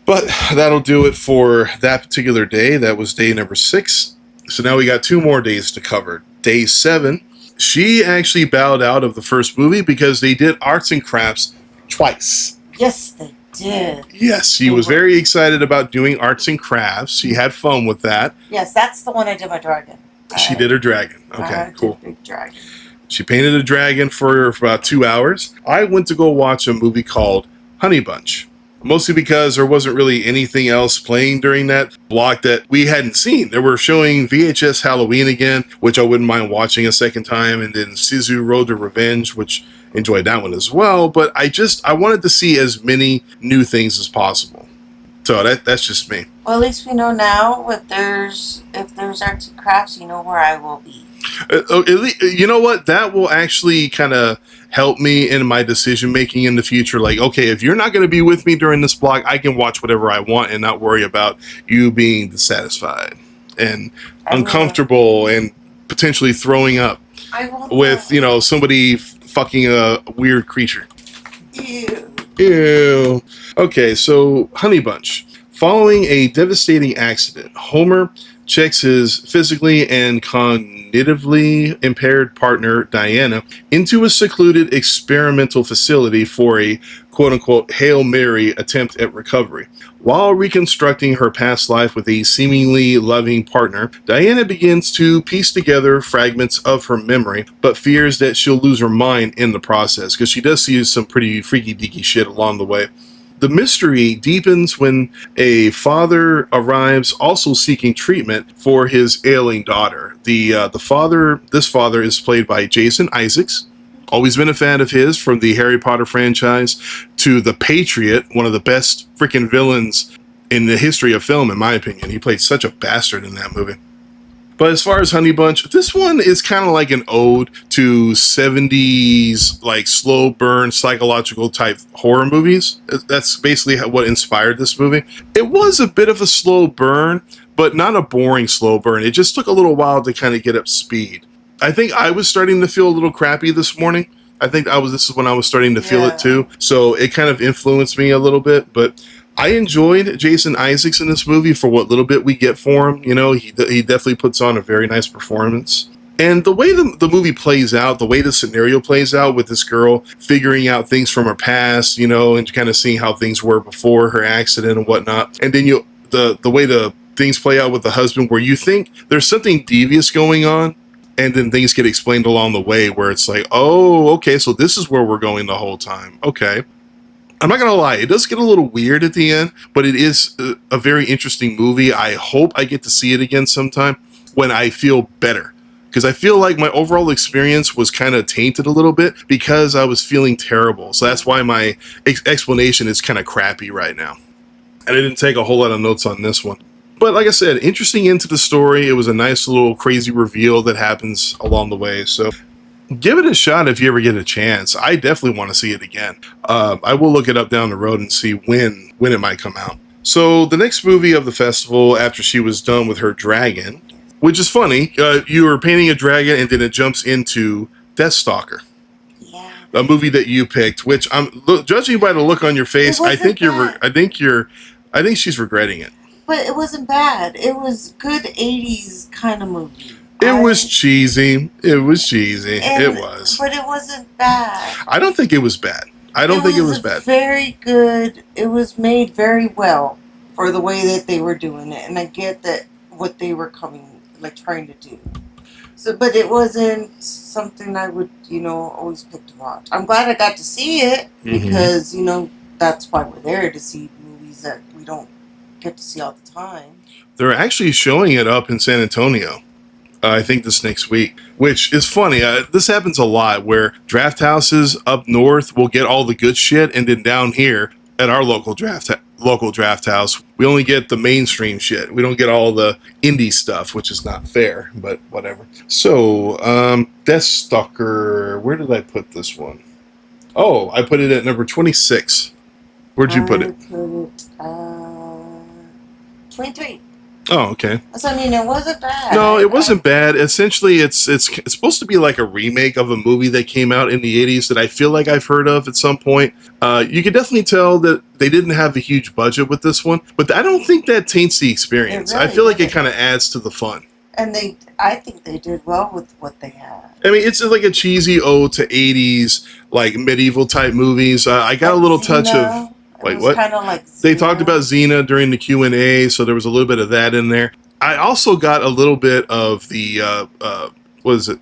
But that'll do it for that particular day. That was day number 6. So now we got 2 more days to cover. Day 7. She actually bowed out of the first movie because they did arts and crafts twice. Yes, they did. Yes, she was very excited about doing arts and crafts. She had fun with that. Yes, that's the one I did my dragon. She did her dragon. Okay, cool. Big dragon. She painted a dragon for about 2 hours. I went to go watch a movie called Honey Bunch. Mostly because there wasn't really anything else playing during that block that we hadn't seen. They were showing VHS Halloween again, which I wouldn't mind watching a second time, and then Sisu Road to Revenge, which enjoyed that one as well. But I wanted to see as many new things as possible. So that's just me. Well, at least we know now if there's arts and crafts, you know where I will be. You know what? That will actually kind of help me in my decision making in the future. Like, okay, if you're not going to be with me during this block, I can watch whatever I want and not worry about you being dissatisfied and uncomfortable and potentially throwing up with somebody fucking a weird creature. Ew. Okay, so Honey Bunch. Following a devastating accident, Homer checks his physically and cognitively impaired partner, Diana, into a secluded experimental facility for a quote-unquote Hail Mary attempt at recovery. While reconstructing her past life with a seemingly loving partner, Diana begins to piece together fragments of her memory, but fears that she'll lose her mind in the process, because she does see some pretty freaky-deaky shit along the way. The mystery deepens when a father arrives also seeking treatment for his ailing daughter. This father is played by Jason Isaacs. Always been a fan of his, from the Harry Potter franchise to The Patriot, one of the best freaking villains in the history of film, in my opinion. He played such a bastard in that movie. But as far as Honey Bunch, this one is kind of like an ode to 70s, like slow burn, psychological type horror movies. That's basically what inspired this movie. It was a bit of a slow burn, but not a boring slow burn. It just took a little while to kind of get up speed. I think I was starting to feel a little crappy this morning. This is when I was starting to feel it too. So it kind of influenced me a little bit, but I enjoyed Jason Isaacs in this movie for what little bit we get for him. You know, he definitely puts on a very nice performance. And the way the movie plays out, the way the scenario plays out with this girl figuring out things from her past, and kind of seeing how things were before her accident and whatnot. And then the way the things play out with the husband where you think there's something devious going on, and then things get explained along the way where it's like, oh, okay, so this is where we're going the whole time. Okay. I'm not going to lie, it does get a little weird at the end, but it is a very interesting movie. I hope I get to see it again sometime when I feel better. Because I feel like my overall experience was kind of tainted a little bit because I was feeling terrible. So that's why my explanation is kind of crappy right now. And I didn't take a whole lot of notes on this one. But like I said, interesting into the story. It was a nice little crazy reveal that happens along the way. So give it a shot if you ever get a chance. I definitely want to see it again. I will look it up down the road and see when it might come out. So the next movie of the festival, after she was done with her dragon, which is funny, you were painting a dragon and then it jumps into Deathstalker. Yeah. A movie that you picked, which judging by the look on your face, I think she's regretting it. But it wasn't bad. It was good 80s kind of movie. It was cheesy. It was. But it wasn't bad. I don't think it was bad. I don't think it was bad. Very good. It was made very well for the way that they were doing it. And I get that what they were trying to do. So, but it wasn't something I would, always pick to watch. I'm glad I got to see it because, that's why we're there, to see movies that we don't get to see all the time. They're actually showing it up in San Antonio. I think this next week, which is funny. This happens a lot where draft houses up north will get all the good shit, and then down here at our local draft house, we only get the mainstream shit. We don't get all the indie stuff, which is not fair, but whatever. So, Deathstalker, where did I put this one? Oh, I put it at number 26. Where'd you put it? I put it 23. Oh, okay. So, it wasn't bad. No, it wasn't bad. Essentially, it's supposed to be like a remake of a movie that came out in the 80s that I feel like I've heard of at some point. You can definitely tell that they didn't have a huge budget with this one, but I don't think that taints the experience. Really I feel like it kind of adds to the fun. And I think they did well with what they had. It's like a cheesy ode to 80s, like medieval type movies. I got a little touch of... Like what? Kind of like they talked about Xena during the Q&A, so there was a little bit of that in there. I also got a little bit of the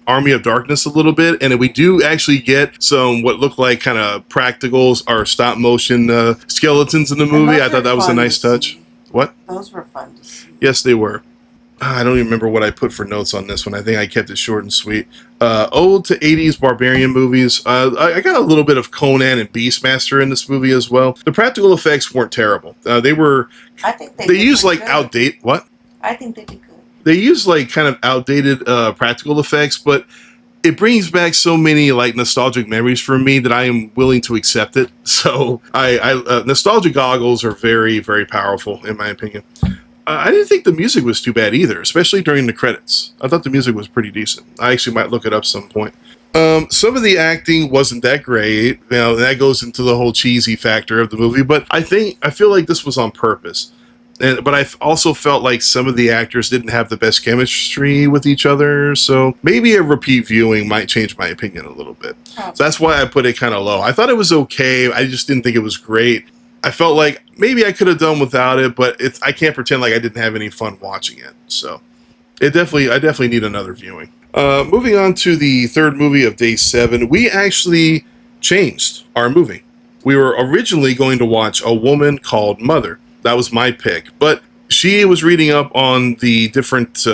Army of Darkness a little bit, and we do actually get some what look like kind of practicals or stop motion skeletons in the movie. I thought that was a nice touch. What? Those were fun to see. Yes, they were. I don't even remember what I put for notes on this one. I think I kept it short and sweet. Ode to 80s barbarian movies. I got a little bit of Conan and Beastmaster in this movie as well. The practical effects weren't terrible. They were... I think they used like outdated... What? I think they did good. They used like kind of outdated practical effects, but it brings back so many like nostalgic memories for me that I am willing to accept it. So nostalgia goggles are very, very powerful in my opinion. I didn't think the music was too bad either, especially during the credits. I thought the music was pretty decent. I actually might look it up some point. Some of the acting wasn't that great. That goes into the whole cheesy factor of the movie, but I feel like this was on purpose. But I also felt like some of the actors didn't have the best chemistry with each other, so maybe a repeat viewing might change my opinion a little bit. So that's why I put it kind of low. I thought it was okay. I just didn't think it was great. I felt like maybe I could have done without it, but I can't pretend like I didn't have any fun watching it. So I definitely need another viewing. Moving on to the third movie of day 7, we actually changed our movie. We were originally going to watch A Woman Called Mother. That was my pick, but she was reading up on the different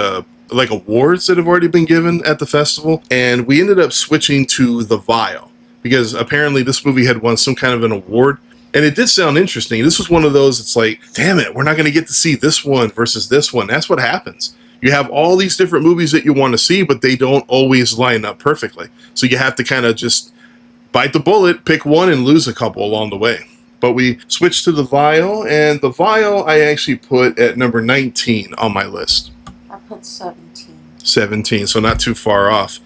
awards that have already been given at the festival, and we ended up switching to The Vial because apparently this movie had won some kind of an award. And it did sound interesting. This was one of those, it's like, damn it, we're not going to get to see this one versus this one. That's what happens. You have all these different movies that you want to see, but they don't always line up perfectly. So you have to kind of just bite the bullet, pick one, and lose a couple along the way. But we switched to The Vial, and The Vial I actually put at number 19 on my list. I put 17. 17, so not too far off.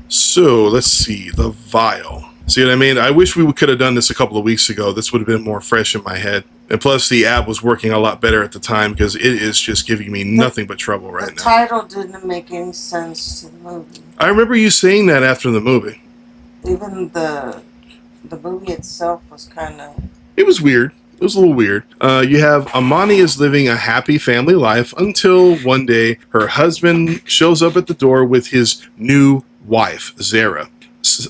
So let's see, The Vial. See what I mean? I wish we could have done this a couple of weeks ago. This would have been more fresh in my head. And plus, the app was working a lot better at the time because it is just giving me nothing but trouble right now. The title didn't make any sense to the movie. I remember you saying that after the movie. Even the movie itself was kind of... It was weird. It was a little weird. You have Amani is living a happy family life until one day her husband shows up at the door with his new wife, Zara.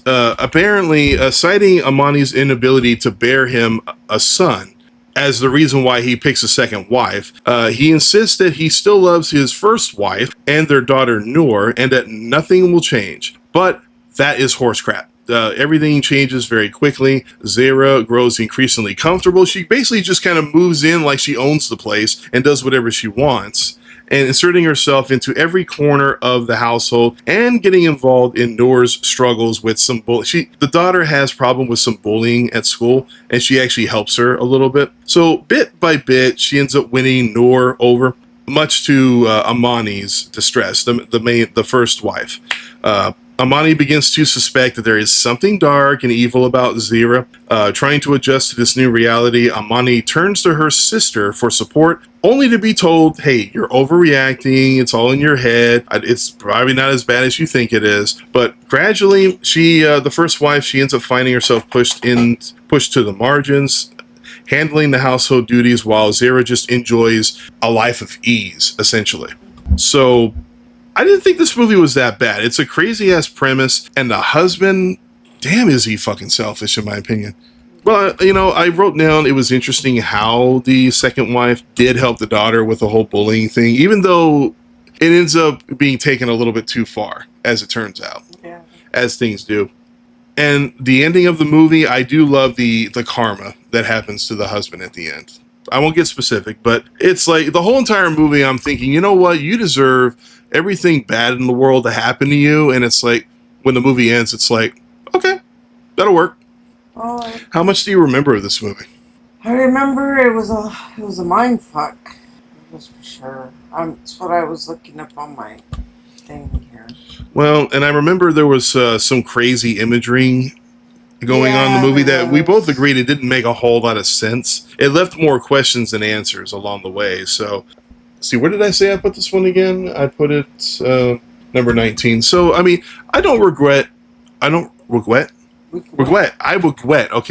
Apparently, citing Amani's inability to bear him a son as the reason why he picks a second wife, he insists that he still loves his first wife and their daughter Noor, and that nothing will change. But that is horse crap. Everything changes very quickly. Zara grows increasingly comfortable. She basically just kind of moves in like she owns the place and does whatever she wants, and inserting herself into every corner of the household and getting involved in Noor's struggles with some bullying. The daughter has problem with some bullying at school, and she actually helps her a little bit. So bit by bit, she ends up winning Noor over, much to Amani's distress, the first wife. Amani begins to suspect that there is something dark and evil about Zara. Trying to adjust to this new reality, Amani turns to her sister for support, only to be told, hey, you're overreacting, it's all in your head, it's probably not as bad as you think it is. But gradually, the first wife, she ends up finding herself pushed to the margins, handling the household duties while Zara just enjoys a life of ease, essentially. So I didn't think this movie was that bad. It's a crazy ass premise, and the husband, damn, is he fucking selfish, in my opinion. Well, I wrote down it was interesting how the second wife did help the daughter with the whole bullying thing, even though it ends up being taken a little bit too far, as it turns out, as things do. And the ending of the movie, I do love the karma that happens to the husband at the end. I won't get specific, but it's like the whole entire movie, I'm thinking, you know what, you deserve everything bad in the world to happen to you. And it's like, when the movie ends, it's like, okay, that'll work. Oh, How much do you remember of this movie? I remember it was a mind fuck. It was for sure. That's what I was looking up on my thing here. Well, and I remember there was some crazy imagery going on in the movie that we both agreed it didn't make a whole lot of sense. It left more questions than answers along the way. So, see, where did I say I put this one again? I put it number 19. So, I mean, I regret. Okay,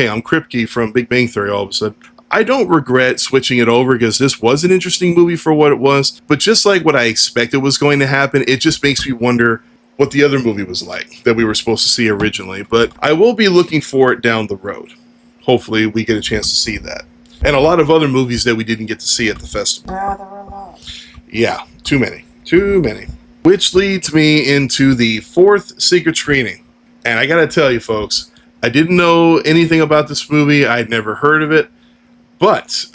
I'm Kripke from Big Bang Theory all of a sudden. I don't regret switching it over because this was an interesting movie for what it was. But just like what I expected was going to happen, it just makes me wonder what the other movie was like that we were supposed to see originally. But I will be looking for it down the road. Hopefully we get a chance to see that. And a lot of other movies that we didn't get to see at the festival. Yeah, there were a lot. Yeah, too many. Which leads me into the fourth secret screening. And I gotta tell you folks, I didn't know anything about this movie. I'd never heard of it. But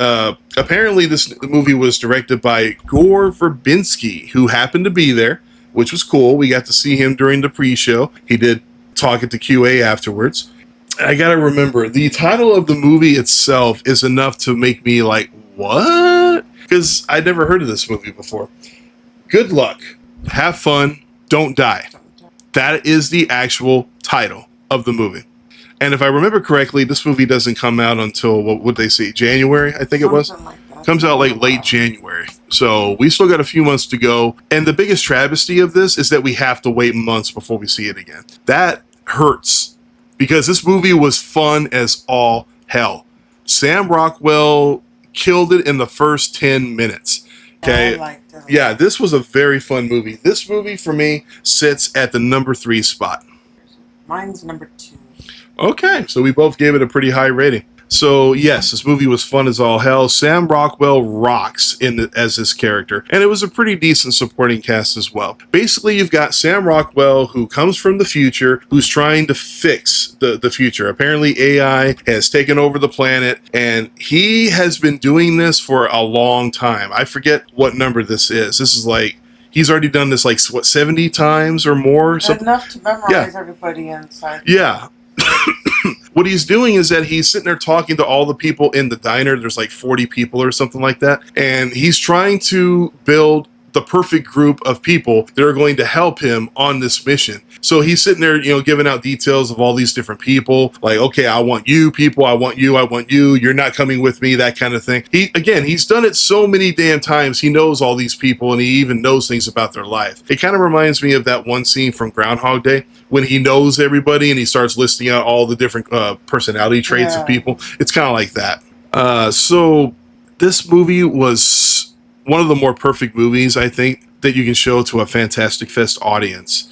apparently this movie was directed by Gore Verbinski, who happened to be there, which was cool. We got to see him during the pre-show. He did talk at the QA afterwards. I gotta remember, the title of the movie itself is enough to make me like, what? Because I'd never heard of this movie before. Good luck. Have fun. Don't die. That is the actual title of the movie. And if I remember correctly, this movie doesn't come out until, what would they say, January, I think it was? Like that. Comes out like late January. So we still got a few months to go. And the biggest travesty of this is that we have to wait months before we see it again. That hurts. Because this movie was fun as all hell. Sam Rockwell killed it in the first 10 minutes. Okay. I liked it. Yeah, this was a very fun movie. This movie, for me, sits at the number 3 spot. Mine's number 2. Okay, so we both gave it a pretty high rating. So yes, this movie was fun as all hell. Sam Rockwell rocks as this character, and it was a pretty decent supporting cast as well. Basically, you've got Sam Rockwell, who comes from the future, who's trying to fix the future. Apparently, AI has taken over the planet, and he has been doing this for a long time. I forget what number this is. This is like, he's already done this like, what, 70 times or more? Enough to memorize everybody inside. Yeah. What he's doing is that he's sitting there talking to all the people in the diner. There's like 40 people or something like that. And he's trying to build the perfect group of people that are going to help him on this mission. So he's sitting there, giving out details of all these different people. Like, okay, I want you people. I want you. You're not coming with me, that kind of thing. He's done it so many damn times. He knows all these people, and he even knows things about their life. It kind of reminds me of that one scene from Groundhog Day when he knows everybody and he starts listing out all the different personality traits of people. It's kind of like that. So this movie was one of the more perfect movies, I think, that you can show to a Fantastic Fest audience.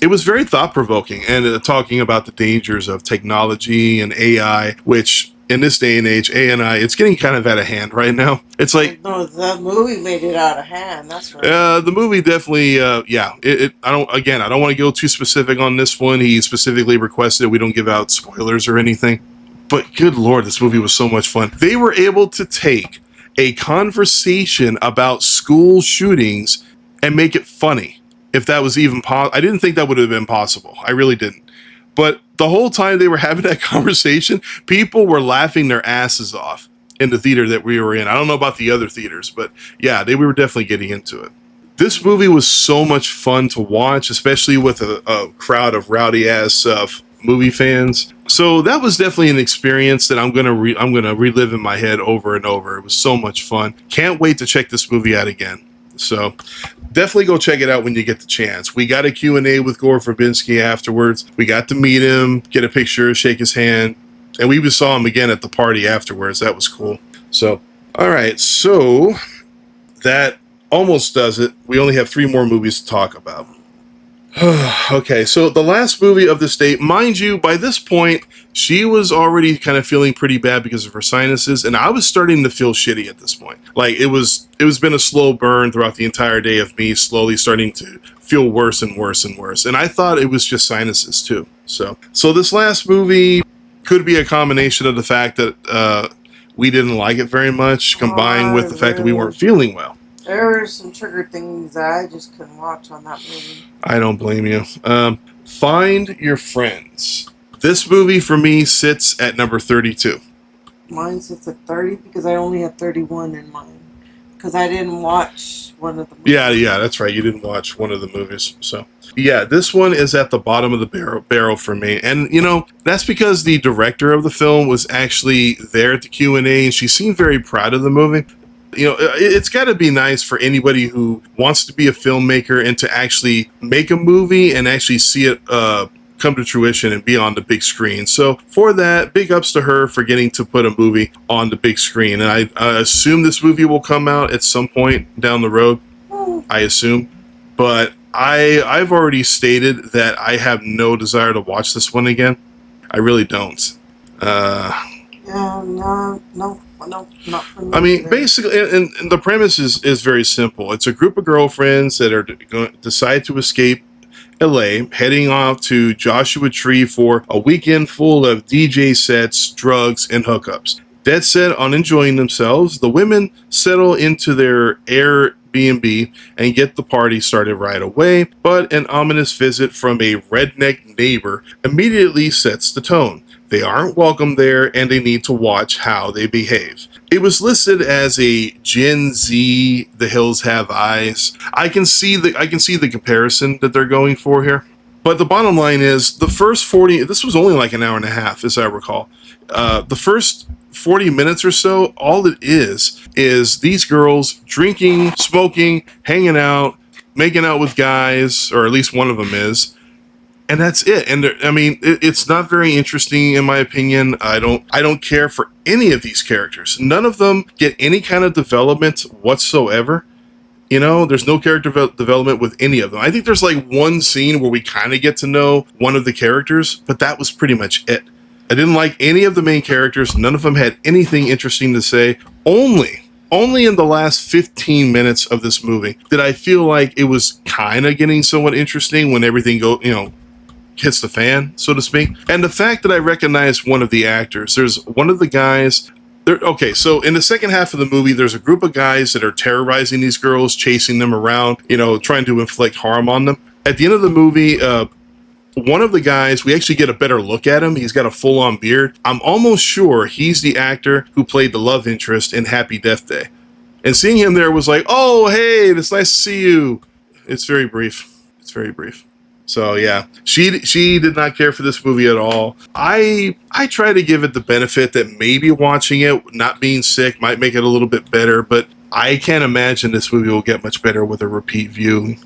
It was very thought provoking and talking about the dangers of technology and AI, which in this day and age, AI, it's getting kind of out of hand right now. It's like, No, that movie made it out of hand. That's right. the movie definitely, I don't want to go too specific on this one. He specifically requested we don't give out spoilers or anything. But good Lord, this movie was so much fun. They were able to take a conversation about school shootings and make it funny. If that was even possible, I didn't think that would have been possible. I really didn't. But the whole time they were having that conversation, people were laughing their asses off in the theater that we were in. I don't know about the other theaters, but yeah, we were definitely getting into it. This movie was so much fun to watch, especially with a crowd of rowdy ass movie fans. So that was definitely an experience that I'm gonna relive in my head over and over. It was so much fun. Can't wait to check this movie out again. So definitely go check it out when you get the chance. We got a Q&A with Gore Verbinski afterwards. We got to meet him, get a picture, shake his hand, and we just saw him again at the party afterwards. That was cool. So, all right, so that almost does it. We only have 3 more movies to talk about. Okay, so the last movie of this date, mind you, by this point, she was already kind of feeling pretty bad because of her sinuses, and I was starting to feel shitty at this point. Like it was been a slow burn throughout the entire day of me slowly starting to feel worse and worse and worse. And I thought it was just sinuses too. So this last movie could be a combination of the fact that we didn't like it very much, combined with the fact that we weren't feeling well. There were some trigger things that I just couldn't watch on that movie. I don't blame you. Find Your Friends. This movie for me sits at number 32. Mine sits at 30 because I only had 31 in mine. Because I didn't watch one of the movies. Yeah, that's right. You didn't watch one of the movies. So, yeah, this one is at the bottom of the barrel for me. And, that's because the director of the film was actually there at the Q&A, and she seemed very proud of the movie. It's got to be nice for anybody who wants to be a filmmaker and to actually make a movie and actually see it come to fruition and be on the big screen. So for that, big ups to her for getting to put a movie on the big screen. And I assume this movie will come out at some point down the road. I assume. But I've already stated that I have no desire to watch this one again. I really don't. No, not for me. I mean, basically, and the premise is very simple. It's a group of girlfriends that are going to decide to escape LA, heading off to Joshua Tree for a weekend full of DJ sets, drugs, and hookups. Dead set on enjoying themselves, the women settle into their Airbnb and get the party started right away, but an ominous visit from a redneck neighbor immediately sets the tone. They aren't welcome there, and they need to watch how they behave. It was listed as a Gen Z, The Hills Have Eyes. I can see the comparison that they're going for here. But the bottom line is, the first 40, this was only like an hour and a half, as I recall. The first 40 minutes or so, all it is these girls drinking, smoking, hanging out, making out with guys, or at least one of them is. And that's it. And it's not very interesting in my opinion. I don't care for any of these characters. None of them get any kind of development whatsoever. There's no character development with any of them. I think there's like one scene where we kind of get to know one of the characters, but that was pretty much it. I didn't like any of the main characters. None of them had anything interesting to say. Only in the last 15 minutes of this movie did I feel like it was kind of getting somewhat interesting when everything hits the fan, so to speak. And the fact that I recognized one of the actors, there's one of the guys. So in the second half of the movie, there's a group of guys that are terrorizing these girls, chasing them around, trying to inflict harm on them. At the end of the movie, one of the guys, we actually get a better look at him. He's got a full-on beard. I'm almost sure he's the actor who played the love interest in Happy Death Day. And seeing him there was like, oh, hey, it's nice to see you. It's very brief. So yeah, she did not care for this movie at all. I try to give it the benefit that maybe watching it, not being sick, might make it a little bit better, but I can't imagine this movie will get much better with a repeat view.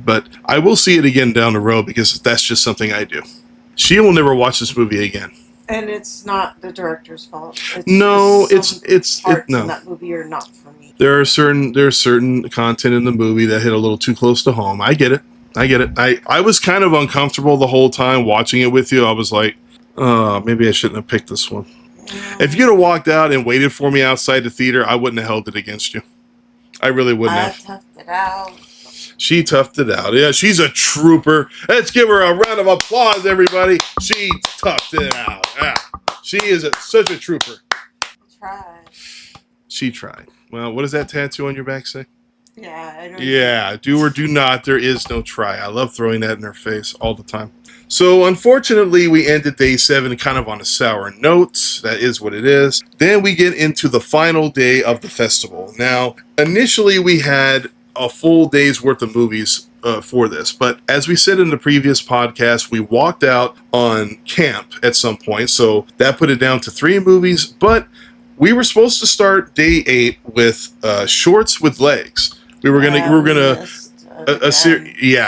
But I will see it again down the road because that's just something I do. She will never watch this movie again. And it's not the director's fault. It's No, just some it's parts in no. that movie are not for me. There's certain content in the movie that hit a little too close to home. I get it. I was kind of uncomfortable the whole time watching it with you. I was like, oh, maybe I shouldn't have picked this one. If you'd have walked out and waited for me outside the theater, I wouldn't have held it against you. I really wouldn't have. I toughed it out. She toughed it out. Yeah, she's a trooper. Let's give her a round of applause, everybody. She toughed it out. Yeah. She is such a trooper. Tried. She tried. Well, what does that tattoo on your back say? Yeah, I don't Yeah, do or do not. There is no try. I love throwing that in her face all the time. So, unfortunately, we ended day 7 kind of on a sour note. That is what it is. Then we get into the final day of the festival. Now, initially, we had a full day's worth of movies for this. But as we said in the previous podcast, we walked out on camp at some point. So, that put it down to 3 movies. But we were supposed to start day 8 with Shorts with Legs. We were gonna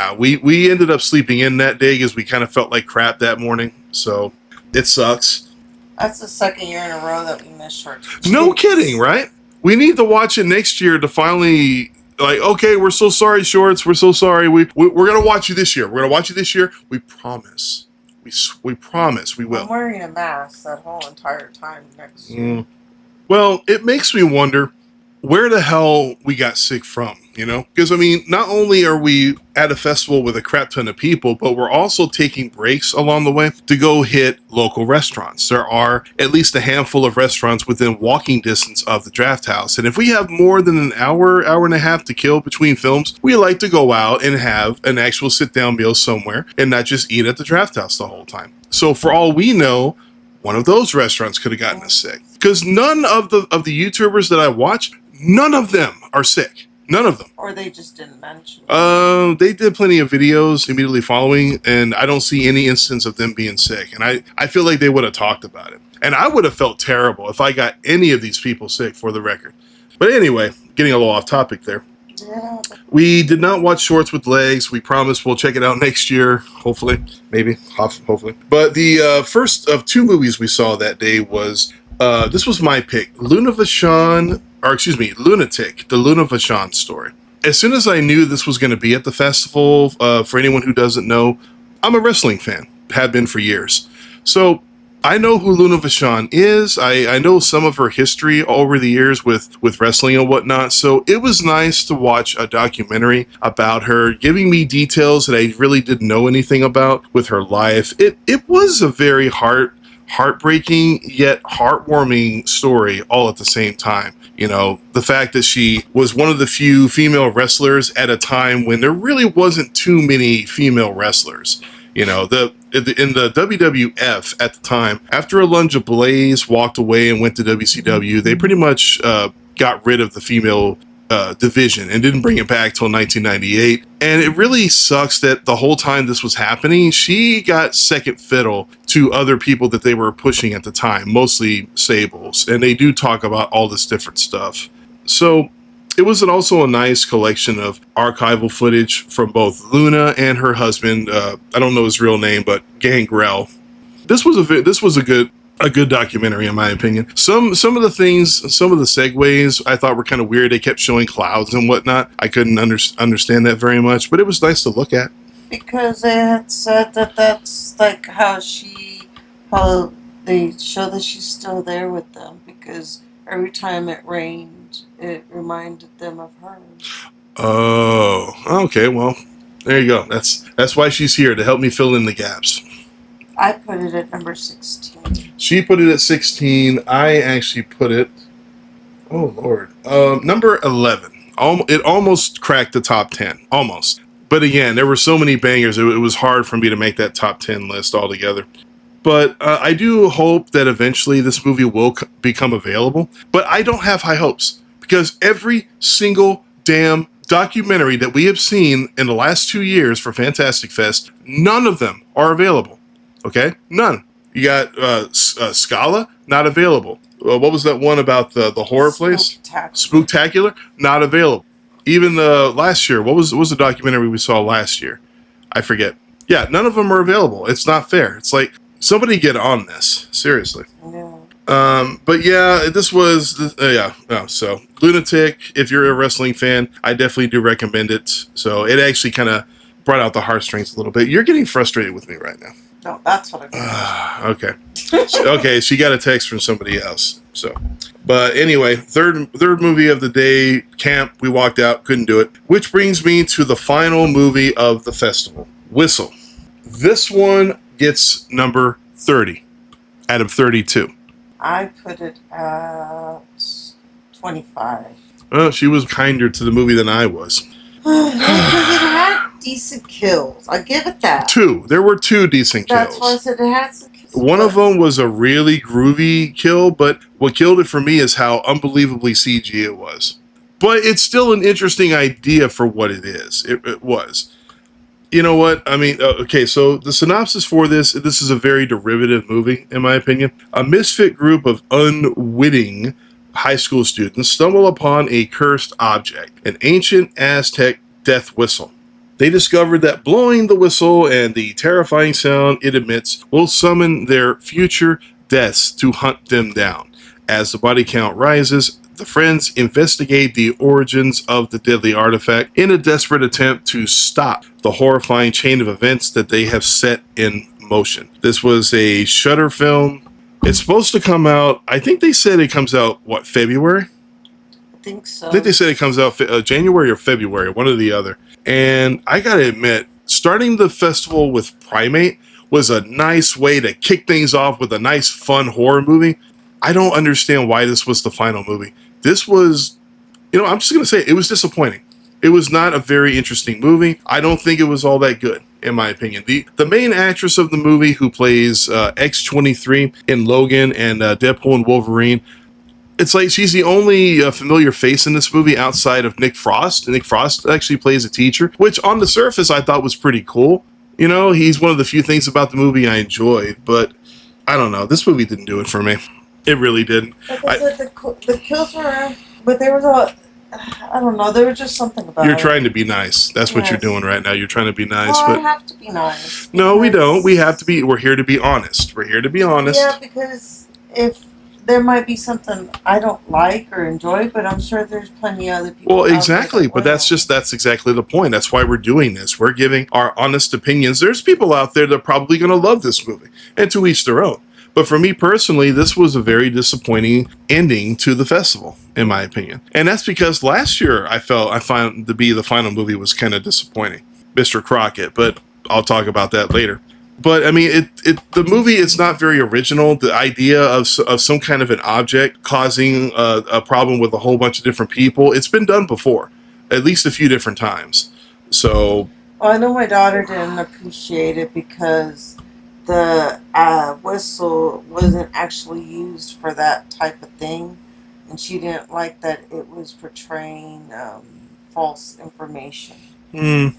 we ended up sleeping in that day because we kind of felt like crap that morning. So it sucks. That's the second year in a row that we missed Shorts. No kidding, right? We need to watch it next year to finally okay, we're so sorry, Shorts. We're so sorry. We're gonna watch you this year. We're gonna watch you this year. We promise. We promise we will. I'm wearing a mask that whole entire time next year. Well, it makes me wonder where the hell we got sick from, you know? Because, I mean, not only are we at a festival with a crap ton of people, but we're also taking breaks along the way to go hit local restaurants. There are at least a handful of restaurants within walking distance of the Draft House. And if we have more than an hour and a half to kill between films, we like to go out and have an actual sit-down meal somewhere and not just eat at the Draft House the whole time. So for all we know, one of those restaurants could have gotten us sick. Because none of the YouTubers that I watch, none of them are sick. None of them. Or they just didn't mention it. They did plenty of videos immediately following, and I don't see any instance of them being sick. And I feel like they would have talked about it. And I would have felt terrible if I got any of these people sick, for the record. But anyway, getting a little off topic there. Yeah. We did not watch Shorts with Legs. We promise we'll check it out next year, hopefully. Maybe, hopefully. But the first of 2 movies we saw that day was, this was my pick, Lunatic, the Luna Vachon story. As soon as I knew this was going to be at the festival, for anyone who doesn't know, I'm a wrestling fan, have been for years. So I know who Luna Vachon is. I know some of her history over the years with wrestling and whatnot. So it was nice to watch a documentary about her, giving me details that I really didn't know anything about with her life. It was a very heartbreaking yet heartwarming story all at the same time. You know, the fact that she was one of the few female wrestlers at a time when there really wasn't too many female wrestlers. You know, in the WWF at the time, after Alundra Blaze walked away and went to WCW, they pretty much got rid of the female division and didn't bring it back till 1998. And it really sucks that the whole time this was happening, she got second fiddle to other people that they were pushing at the time, mostly Sables. And they do talk about all this different stuff. So it was also a nice collection of archival footage from both Luna and her husband. I don't know his real name, but Gangrel. This was a good documentary in my opinion. Some of the things, some of the segues I thought were kind of weird. They kept showing clouds and whatnot. I couldn't understand that very much, but it was nice to look at. Because they had said that that's like how they show that she's still there with them, because every time it rained, it reminded them of her. Oh, okay. Well, there you go. That's why she's here, to help me fill in the gaps. I put it at number 16. She put it at 16. I actually put it, oh Lord, number 11. It almost cracked the top 10, almost. But again, there were so many bangers, it was hard for me to make that top 10 list altogether. But I do hope that eventually this movie will become available. But I don't have high hopes, because every single damn documentary that we have seen in the last 2 years for Fantastic Fest, none of them are available. Okay? None. You got Scala, not available. What was that one about the horror place? Spooktacular, not available. Even last year, what was the documentary we saw last year? I forget. Yeah, none of them are available. It's not fair. It's like, Somebody get on this, seriously. Yeah. But yeah, this was so Lunatic. If you're a wrestling fan, I definitely do recommend it. So it actually kind of brought out the heartstrings a little bit. You're getting frustrated with me right now. No, that's what I'm Okay. Okay, she got a text from somebody else. So, but anyway, third movie of the day, Camp. We walked out, couldn't do it. Which brings me to the final movie of the festival, Whistle. This one gets number 30 out of 32. I put it at 25. Well, she was kinder to the movie than I was. Because it had decent kills. I give it that. Two. There were two decent kills. That's why I said it had some kills. One of them was a really groovy kill, but what killed it for me is how unbelievably CG it was. But it's still an interesting idea for what it is. It was. You know what? I mean, okay, so the synopsis for this is a very derivative movie, in my opinion. A misfit group of unwitting high school students stumble upon a cursed object, an ancient Aztec death whistle. They discovered that blowing the whistle and the terrifying sound it emits will summon their future deaths to hunt them down. As the body count rises, the friends investigate the origins of the deadly artifact in a desperate attempt to stop the horrifying chain of events that they have set in motion. This was a Shudder film. It's supposed to come out, I think they said it comes out, February? I think so. I think they said it comes out January or February, one or the other. And I gotta admit, starting the festival with Primate was a nice way to kick things off with a nice, fun horror movie. I don't understand why this was the final movie. This was, I'm just going to say it was disappointing. It was not a very interesting movie. I don't think it was all that good, in my opinion. The main actress of the movie, who plays X-23 in Logan and Deadpool and Wolverine, it's like she's the only familiar face in this movie outside of Nick Frost. Nick Frost actually plays a teacher, which on the surface I thought was pretty cool. He's one of the few things about the movie I enjoyed, but I don't know. This movie didn't do it for me. It really didn't. The kills were, but there was I don't know, there was just something about it. You're trying to be nice. That's what you're doing right now. You're trying to be nice. Well, but I have to be nice. No, we don't. We're here to be honest. We're here to be honest. Yeah, because if there might be something I don't like or enjoy, but I'm sure there's plenty of other people. Well, exactly. But that's exactly the point. That's why we're doing this. We're giving our honest opinions. There's people out there that are probably going to love this movie, and to each their own. But for me personally, this was a very disappointing ending to the festival, in my opinion. And that's because last year I found to be the final movie was kind of disappointing. Mr. Crockett, but I'll talk about that later. But I mean, the movie is not very original. The idea of some kind of an object causing a problem with a whole bunch of different people, it's been done before, at least a few different times. So, well, I know my daughter didn't appreciate it because the whistle wasn't actually used for that type of thing, and she didn't like that it was portraying false information.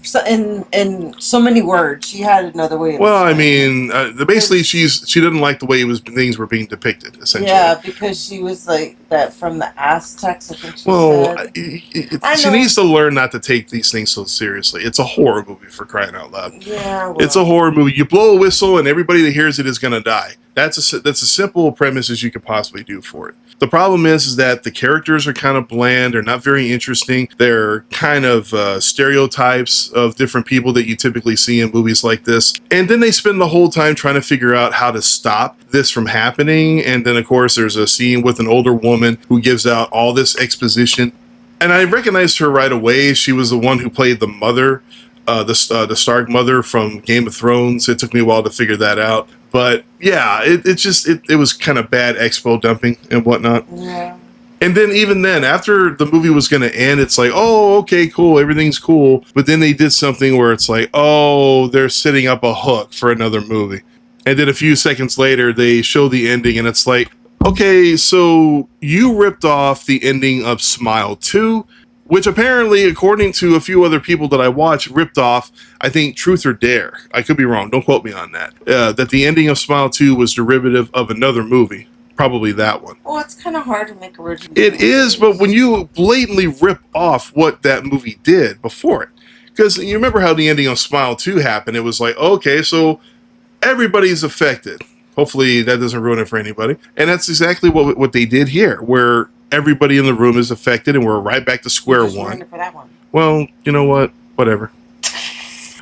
So in so many words, she had another way. Well, I mean, basically, she didn't like the way things were being depicted. Essentially, yeah, because she was like that from the Aztecs. I think she she needs to learn not to take these things so seriously. It's a horror movie, for crying out loud. Yeah, well, it's a horror movie. You blow a whistle, and everybody that hears it is going to die. That's a simple premise as you could possibly do for it. The problem is that the characters are kind of bland. They're not very interesting. They're kind of stereotypes of different people that you typically see in movies like this. And then they spend the whole time trying to figure out how to stop this from happening. And then, of course, there's a scene with an older woman who gives out all this exposition. And I recognized her right away. She was the one who played the mother, the Stark mother from Game of Thrones. It took me a while to figure that out. But yeah, it was kind of bad expo dumping and whatnot. Yeah. And then even then, after the movie was going to end, it's like, oh, okay, cool, everything's cool. But then they did something where it's like, oh, they're setting up a hook for another movie. And then a few seconds later, they show the ending, and it's like, okay, so you ripped off the ending of Smile 2, which apparently, according to a few other people that I watched, ripped off, I think, Truth or Dare. I could be wrong. Don't quote me on that. That the ending of Smile 2 was derivative of another movie. Probably that one. Well, it's kind of hard to make original. It is, but when you blatantly rip off what that movie did before it. Because you remember how the ending of Smile 2 happened. It was like, okay, so everybody's affected. hopefully that doesn't ruin it for anybody. And that's exactly what they did here, where everybody in the room is affected and we're right back to square one. For that one. Well, you know what? Whatever.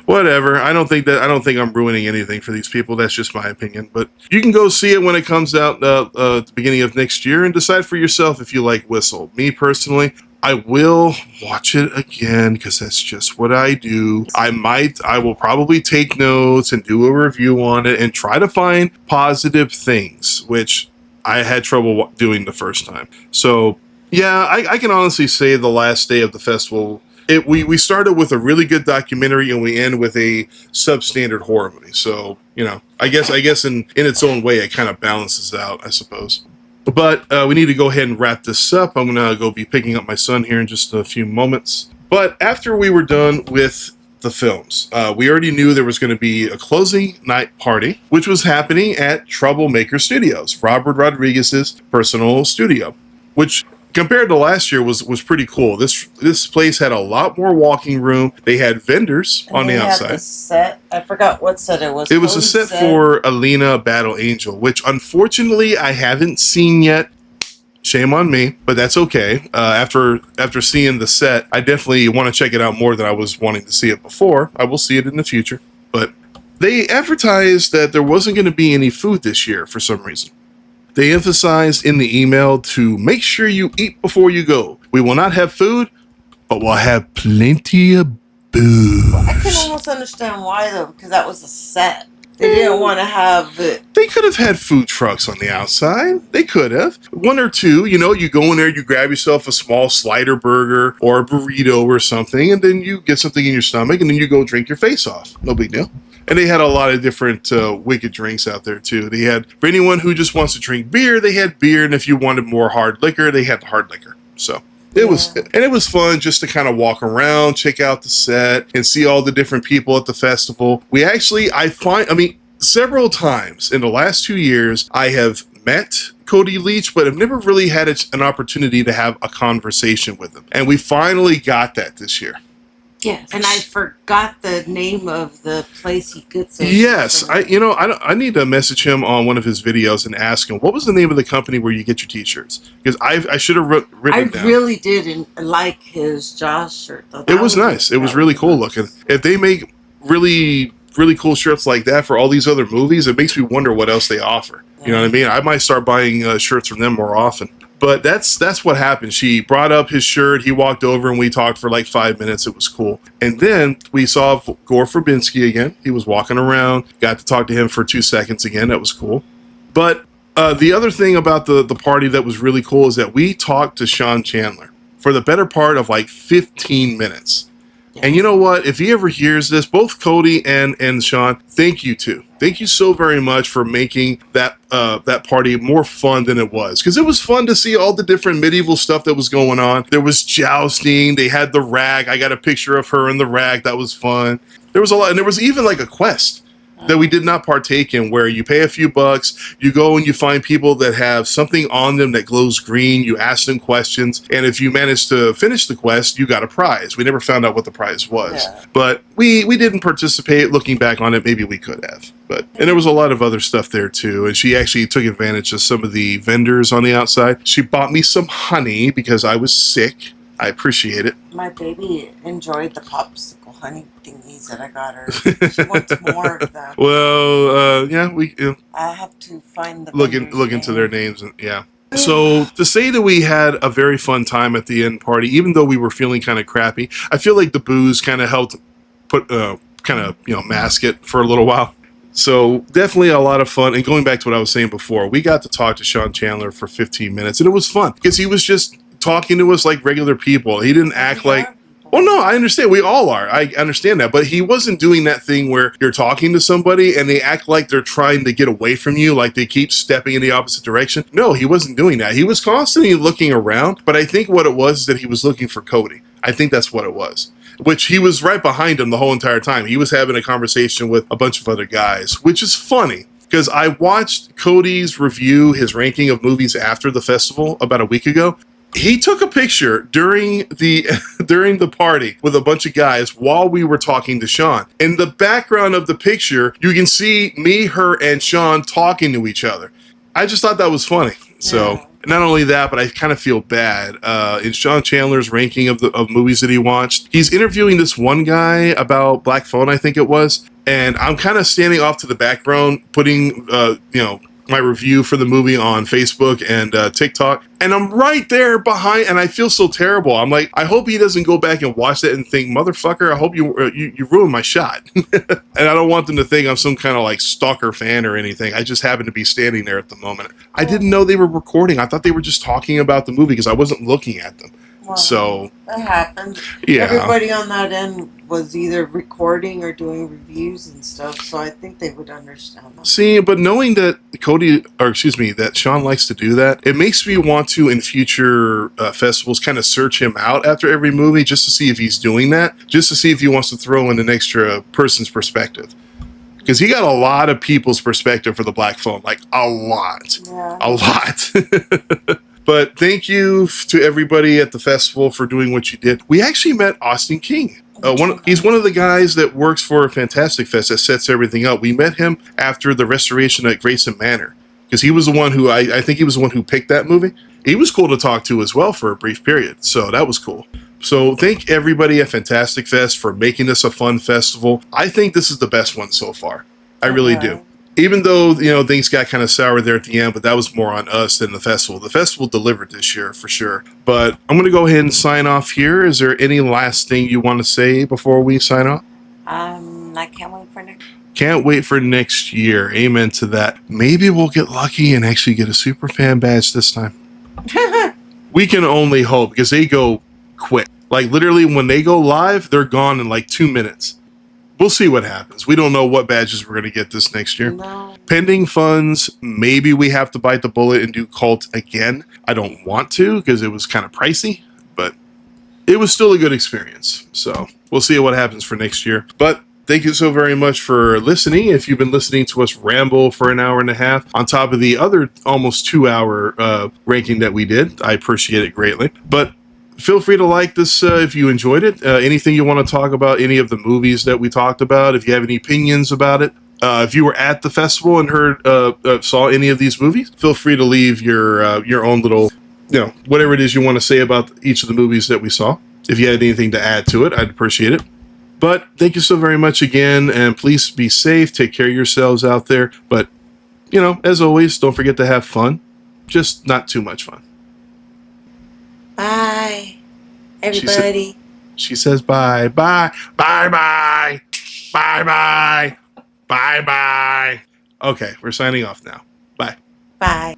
Whatever. I don't think I'm ruining anything for these people. That's just my opinion. But you can go see it when it comes out at the beginning of next year and decide for yourself if you like Whistle. Me personally, I will watch it again because that's just what I do. I will probably take notes and do a review on it and try to find positive things, which I had trouble doing the first time. So yeah, I can honestly say the last day of the festival, we started with a really good documentary and we end with a substandard horror movie. So, you know, I guess in its own way, it kind of balances out, I suppose. But we need to go ahead and wrap this up. I'm going to go be picking up my son here in just a few moments. But after we were done with the films, we already knew there was going to be a closing night party, which was happening at Troublemaker Studios, Robert Rodriguez's personal studio, which compared to last year was pretty cool. This place had a lot more walking room. They had vendors on the outside. The set. I forgot what set it was. It was a set for Alina Battle Angel, which unfortunately I haven't seen yet. Shame on me, but that's okay. After seeing the set, I definitely want to check it out more than I was wanting to see it before. I will see it in the future. But they advertised that there wasn't going to be any food this year for some reason. They emphasized in the email to make sure you eat before you go. We will not have food, but we'll have plenty of booze. Well, I can almost understand why, though, because that was a set. They didn't want to have it. They could have had food trucks on the outside. They could have. One or two, you know, you go in there, you grab yourself a small slider burger or a burrito or something, and then you get something in your stomach, and then you go drink your face off. No big deal. And they had a lot of different wicked drinks out there, too. They had, for anyone who just wants to drink beer, they had beer. And if you wanted more hard liquor, they had hard liquor. So it was fun just to kind of walk around, check out the set, and see all the different people at the festival. Several times in the last 2 years, I have met Cody Leach, but I've never really had an opportunity to have a conversation with him. And we finally got that this year. Yes, and I forgot the name of the place he gets it. Yes, I need to message him on one of his videos and ask him what was the name of the company where you get your T-shirts, because I should have written it down. I really did like his Jaws shirt though. It was nice. It was really cool looking. If they make really cool shirts like that for all these other movies, it makes me wonder what else they offer. Yeah. You know what I mean? I might start buying shirts from them more often. But that's what happened. She brought up his shirt. He walked over and we talked for like 5 minutes. It was cool. And then we saw Gore Verbinski again. He was walking around. Got to talk to him for 2 seconds again. That was cool. But the other thing about the party that was really cool is that we talked to Sean Chandler for the better part of like 15 minutes. Yeah. And you know what? If he ever hears this, both Cody and Sean, thank you too. Thank you so very much for making that party more fun than it was. Because it was fun to see all the different medieval stuff that was going on. There was jousting. They had the rag. I got a picture of her in the rag. That was fun. There was a lot. And there was even like a quest that we did not partake in, where you pay a few bucks, you go and you find people that have something on them that glows green, you ask them questions, and if you manage to finish the quest, you got a prize. We never found out what the prize was. Yeah. But we didn't participate. Looking back on it, maybe we could have. And there was a lot of other stuff there too, and she actually took advantage of some of the vendors on the outside. She bought me some honey because I was sick. I appreciate it. My baby enjoyed the popsicle honey thingies that I got her. She wants more of them. Well, I have to find the look into their names, and yeah. So to say that we had a very fun time at the end party, even though we were feeling kind of crappy, I feel like the booze kind of helped mask it for a little while. So definitely a lot of fun. And going back to what I was saying before, we got to talk to Sean Chandler for 15 minutes, and it was fun because he was just talking to us like regular people. He didn't act like, well, no, I understand. We all are. I understand that. But he wasn't doing that thing where you're talking to somebody and they act like they're trying to get away from you, like they keep stepping in the opposite direction. No, he wasn't doing that. He was constantly looking around. But I think what it was is that he was looking for Cody. I think that's what it was. Which he was right behind him the whole entire time. He was having a conversation with a bunch of other guys, which is funny. Because I watched Cody's review, his ranking of movies after the festival about a week ago. He took a picture during the during the party with a bunch of guys while we were talking to Sean. In the background of the picture, you can see me, her, and Sean talking to each other. I just thought that was funny. So Yeah. not only that, but I kind of feel bad. In Sean Chandler's ranking of movies that he watched, he's interviewing this one guy about Black Phone, I think it was, and I'm kind of standing off to the background, putting my review for the movie on Facebook and TikTok, and I'm right there behind, and I feel so terrible. I'm like, I hope he doesn't go back and watch that and think, motherfucker, I hope you ruined my shot. And I don't want them to think I'm some kind of like stalker fan or anything. I just happen to be standing there at the moment. I didn't know they were recording. I thought they were just talking about the movie because I wasn't looking at them. Well, So that happened. yeah. Everybody on that end was either recording or doing reviews and stuff, so I think they would understand that. See, but knowing that that Sean likes to do that, it makes me want to, in future festivals, kind of search him out after every movie just to see if he's doing that, just to see if he wants to throw in an extra person's perspective. Because he got a lot of people's perspective for the Black Phone, like a lot. Yeah. A lot. But thank you to everybody at the festival for doing what you did. We actually met Austin King. He's one of the guys that works for Fantastic Fest that sets everything up. We met him after the restoration at Grayson Manor because he was the one who I think he was the one who picked that movie. He was cool to talk to as well for a brief period, so that was cool. So thank everybody at Fantastic Fest for making this a fun festival. I think this is the best one so far. I really do. Even though, things got kind of sour there at the end, but that was more on us than the festival. The festival delivered this year for sure. But I'm going to go ahead and sign off here. Is there any last thing you want to say before we sign off? I can't wait for next. Can't wait for next year. Amen to that. Maybe we'll get lucky and actually get a super fan badge this time. We can only hope because they go quick. Like literally when they go live, they're gone in like 2 minutes. We'll see what happens. We don't know what badges we're going to get this next year. No. Pending funds, maybe we have to bite the bullet and do Cult again. I don't want to because it was kind of pricey, but it was still a good experience. So we'll see what happens for next year. But thank you so very much for listening. If you've been listening to us ramble for an hour and a half on top of the other almost 2-hour ranking that we did, I appreciate it greatly. But feel free to like this if you enjoyed it. Anything you want to talk about, any of the movies that we talked about, if you have any opinions about it. If you were at the festival and saw any of these movies, feel free to leave your own little, whatever it is you want to say about each of the movies that we saw. If you had anything to add to it, I'd appreciate it. But thank you so very much again, and please be safe. Take care of yourselves out there. But, as always, don't forget to have fun. Just not too much fun. Bye, everybody. She says bye. Bye. Bye bye. Bye bye. Bye bye. Okay, we're signing off now. Bye. Bye.